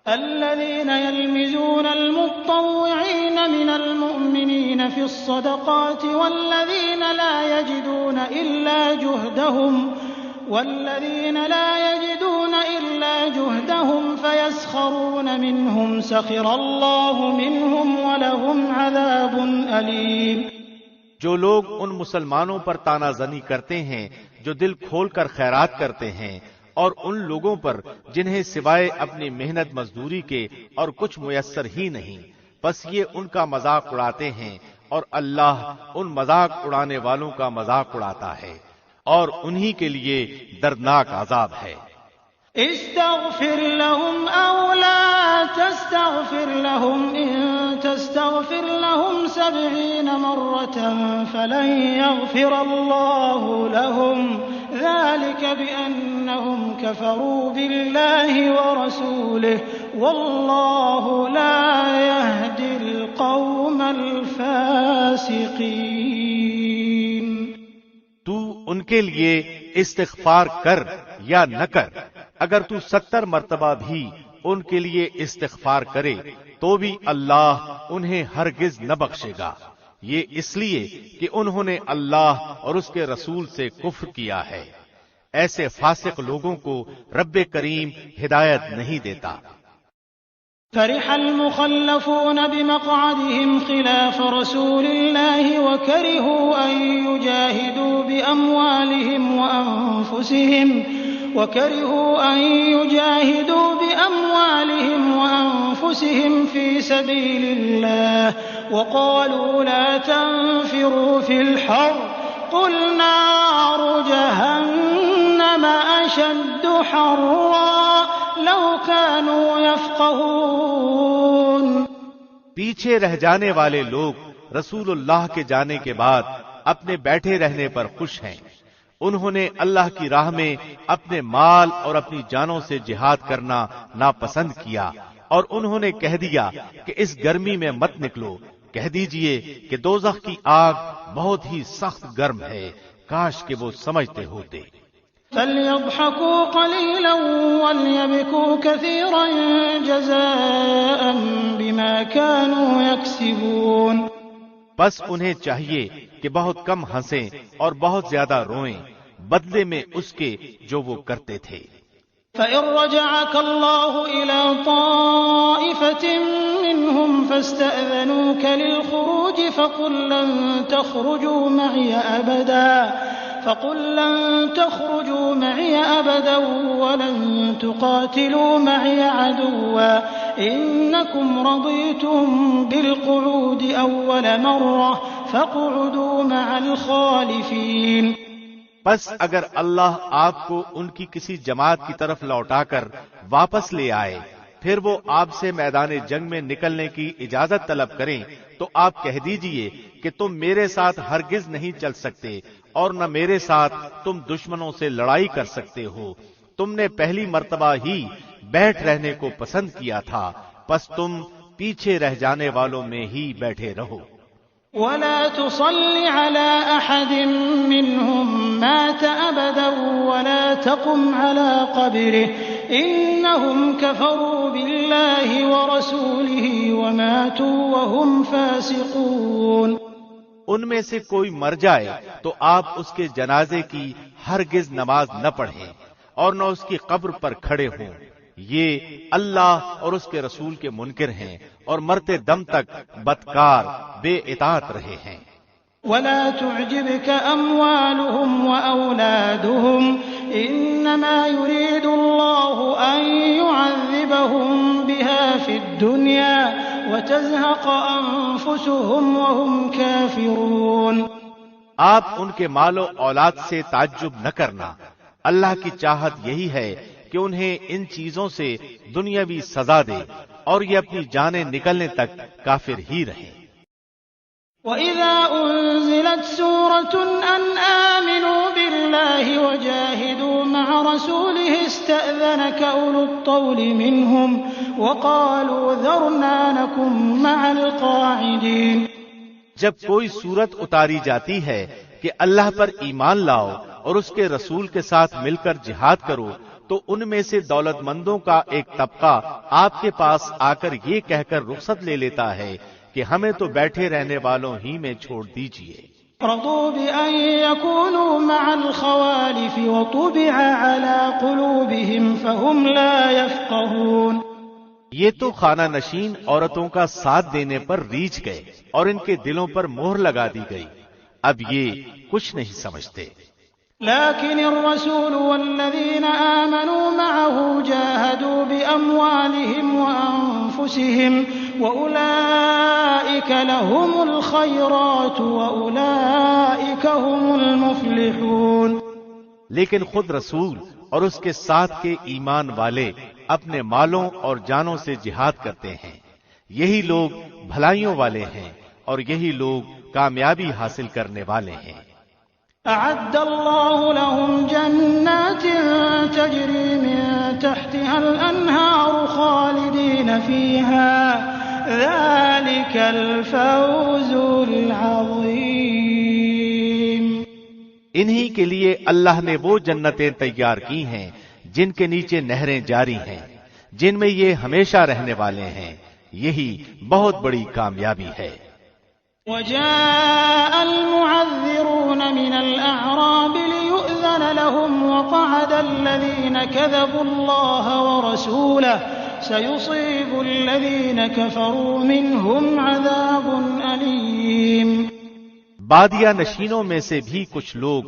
الذين يلمزون المطوعين من المؤمنين في الصدقات والذين لا يجدون إلا جهدهم فيسخرون منهم سخر الله منهم ولهم عذاب أليم۔ جو لوگ ان مسلمانوں پر تانا زنی کرتے ہیں جو دل کھول کر خیرات کرتے ہیں، اور ان لوگوں پر جنہیں سوائے اپنی محنت مزدوری کے اور کچھ میسر ہی نہیں، بس یہ ان کا مذاق اڑاتے ہیں اور اللہ ان مذاق اڑانے والوں کا مذاق اڑاتا ہے، اور انہی کے لیے دردناک عذاب ہے۔ استغفر لهم أو لا تستغفر لهم إن تستغفر لهم 70 مرة فلن يغفر الله لهم ذلك بأنهم كفروا بالله ورسوله والله لا يهدي القوم الفاسقين۔ تو ان کے لیے استغفار کر یا نہ کر، اگر تو 70 مرتبہ بھی ان کے لیے استغفار کرے تو بھی اللہ انہیں ہرگز نہ بخشے گا، یہ اس لیے کہ انہوں نے اللہ اور اس کے رسول سے کفر کیا ہے۔ ایسے فاسق لوگوں کو رب کریم ہدایت نہیں دیتا۔ فرح المخلفون بمقعدهم خلاف رسول الله وكرهوا أن يجاهدوا بأموالهم وأنفسهم في سبيل الله وقالوا لا تنفروا في الحر قل نار جهنم أشد حرا لو كانوا يفقهون۔ پیچھے رہ جانے والے لوگ رسول اللہ کے جانے کے بعد اپنے بیٹھے رہنے پر خوش ہیں، انہوں نے اللہ کی راہ میں اپنے مال اور اپنی جانوں سے جہاد کرنا ناپسند کیا، اور انہوں نے کہہ دیا کہ اس گرمی میں مت نکلو، کہہ دیجئے کہ دوزخ کی آگ بہت ہی سخت گرم ہے، کاش کہ وہ سمجھتے ہوتے۔ فَلْيَضْحَكُوا قَلِيلًا وَلْيَبْكُوا كَثِيرًا جَزَاءً بِمَا كَانُوا يَكْسِبُونَ۔ بس انہیں چاہیے کہ بہت کم ہنسیں اور بہت زیادہ روئیں، بدلے میں اس کے جو وہ کرتے تھے۔ فَإِن رَّجَعَكَ اللَّهُ إِلَىٰ طَائِفَةٍ مِّنْهُمْ فَاسْتَأْذَنُوكَ لِلْخُرُوجِ فَقُل لَّن تَخْرُجُوا مَعِيَ أَبَدًا وَلَن تُقَاتِلُوا مَعِيَ عَدُوًّا إِنَّكُمْ رَضِيتُم بِالْقُعُودِ أَوَّلَ مَرَّةٍ فَاقْعُدُوا مَعَ الْخَالِفِينَ۔ بس اگر اللہ آپ کو ان کی کسی جماعت کی طرف لوٹا کر واپس لے آئے، پھر وہ آپ سے میدان جنگ میں نکلنے کی اجازت طلب کریں، تو آپ کہہ دیجئے کہ تم میرے ساتھ ہرگز نہیں چل سکتے، اور نہ میرے ساتھ تم دشمنوں سے لڑائی کر سکتے ہو۔ تم نے پہلی مرتبہ ہی بیٹھ رہنے کو پسند کیا تھا، پس تم پیچھے رہ جانے والوں میں ہی بیٹھے رہو۔ وَلَا تُصَلِّ عَلَىٰ أَحَدٍ مِّنْهُم مَّاتَ أَبَدًا وَلَا تَقُمْ عَلَىٰ قَبْرِهِ إِنَّهُمْ كَفَرُوا بِاللَّهِ وَرَسُولِهِ وَمَاتُوا وَهُمْ فَاسِقُونَ۔ ان میں سے کوئی مر جائے تو آپ اس کے جنازے کی ہرگز نماز نہ پڑھیں اور نہ اس کی قبر پر کھڑے ہوں، یہ اللہ اور اس کے رسول کے منکر ہیں اور مرتے دم تک بدکار بے اطاعت رہے ہیں۔ وَلَا تُعْجِبْكَ أَمْوَالُهُمْ وَأَوْلَادُهُمْ إِنَّمَا يُرِيدُ اللَّهُ أَن يُعَذِّبَهُم بِهَا فِي الدُّنْيَا وَتَزْهَقَ أَنفُسُهُمْ وَهُمْ كَافِرُونَ۔ آپ ان کے مال و اولاد سے تعجب نہ کرنا، اللہ کی چاہت یہی ہے کہ انہیں ان چیزوں سے دنیاوی سزا دے اور یہ اپنی جانیں نکلنے تک کافر ہی رہیں۔ وَإِذَا أُنزِلَتْ سُورَةٌ أَنْ آمِنُوا بِاللَّهِ وَجَاهِدُوا مَعَ رَسُولِهِ اسْتَأْذَنَكَ أُولُو الطَّوْلِ مِنْهُمْ وَقَالُوا ذَرْنَا نَكُن مَّعَ الْقَاعِدِينَ۔ جب کوئی صورت اتاری جاتی ہے کہ اللہ پر ایمان لاؤ اور اس کے رسول کے ساتھ مل کر جہاد کرو، تو ان میں سے دولت مندوں کا ایک طبقہ آپ کے پاس آ کر یہ کہہ کر رخصت لے لیتا ہے کہ ہمیں تو بیٹھے رہنے والوں ہی میں چھوڑ دیجیے۔ رضوا بأن يكونوا مع الخوالف وطبع على قلوبهم فهم لا يفقهون۔ یہ تو خانہ نشین عورتوں کا ساتھ دینے پر ریچھ گئے اور ان کے دلوں پر مہر لگا دی گئی، اب یہ کچھ نہیں سمجھتے۔ لكن الرسول والذين آمنوا معه جاهدوا بأموالهم وأنفسهم وأولئك لهم الخيرات وأولئك هم المفلحون۔ لیکن خود رسول اور اس کے ساتھ کے ایمان والے اپنے مالوں اور جانوں سے جہاد کرتے ہیں، یہی لوگ بھلائیوں والے ہیں اور یہی لوگ کامیابی حاصل کرنے والے ہیں۔ أعد الله لهم جنات تجري من تحتها الأنهار خالدين فيها ذلك الفوز العظيم۔ انہی کے لیے اللہ نے وہ جنتیں تیار کی ہیں جن کے نیچے نہریں جاری ہیں، جن میں یہ ہمیشہ رہنے والے ہیں، یہی بہت بڑی کامیابی ہے۔ وجاء المعذرون من الأعراب ليؤذن لهم وقعد الذين كذبوا الله ورسوله سيصيب الذين كفروا منهم عذاب أليم۔ بادیہ نشینوں میں سے بھی کچھ لوگ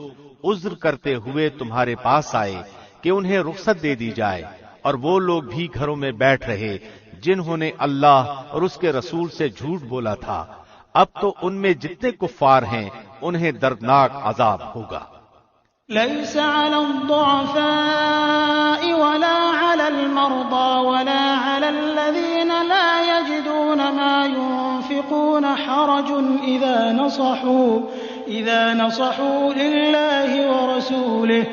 عذر کرتے ہوئے تمہارے پاس آئے کہ انہیں رخصت دے دی جائے، اور وہ لوگ بھی گھروں میں بیٹھ رہے جنہوں نے اللہ اور اس کے رسول سے جھوٹ بولا تھا، اب تو ان میں جتنے کفار ہیں انہیں دردناک عذاب ہوگا۔ ليس على الضعفاء ولا على المرضى ولا على الذين لا يجدون ما ينفقون حرج إذا نصحوا لله ورسوله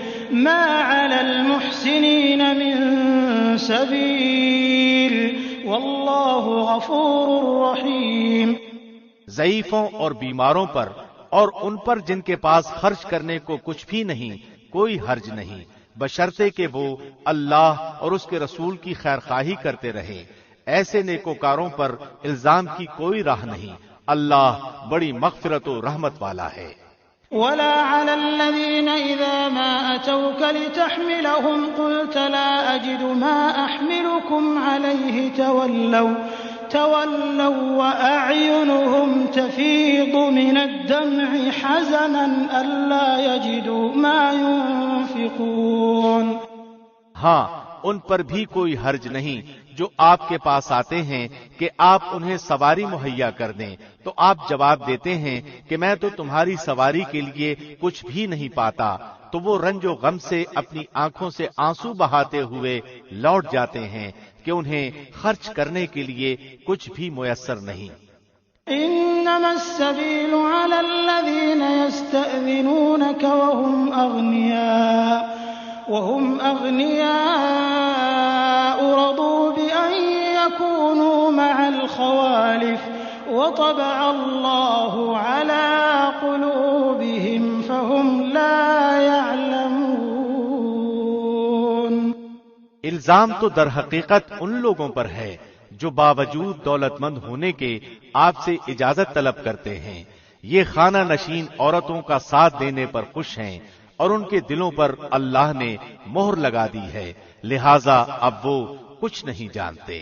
ما على المحسنين من سبيل والله غفور رحيم۔ ضعیفوں اور بیماروں پر اور ان پر جن کے پاس خرچ کرنے کو کچھ بھی نہیں کوئی حرج نہیں، بشرطے کہ وہ اللہ اور اس کے رسول کی خیر خواہی کرتے رہے۔ ایسے نیکوکاروں پر الزام کی کوئی راہ نہیں، اللہ بڑی مغفرت و رحمت والا ہے۔ ولا على الذين إذا ما أتوك لتحملهم قلت لا أجد ما أحملكم عليه تولوا وأعينهم تفيض من الدمع حزنا ألا يجدوا ما ينفقون۔ ہاں ان پر بھی کوئی حرج نہیں جو آپ کے پاس آتے ہیں کہ آپ انہیں سواری مہیا کر دیں، تو آپ جواب دیتے ہیں کہ میں تو تمہاری سواری کے لیے کچھ بھی نہیں پاتا، تو وہ رنج و غم سے اپنی آنکھوں سے آنسو بہاتے ہوئے لوٹ جاتے ہیں کہ انہیں خرچ کرنے کے لیے کچھ بھی میسر نہیں۔ انما السبيل على الذين يستأذنونك وهم أغنياء رضوا بأن يكونوا مع الخوالف وطبع الله على قلوبهم فهم لا يعلمون۔ الزام تو در حقیقت ان لوگوں پر ہے جو باوجود دولت مند ہونے کے آپ سے اجازت طلب کرتے ہیں، یہ خانہ نشین عورتوں کا ساتھ دینے پر خوش ہیں اور ان کے دلوں پر اللہ نے مہر لگا دی ہے، لہذا اب وہ کچھ نہیں جانتے۔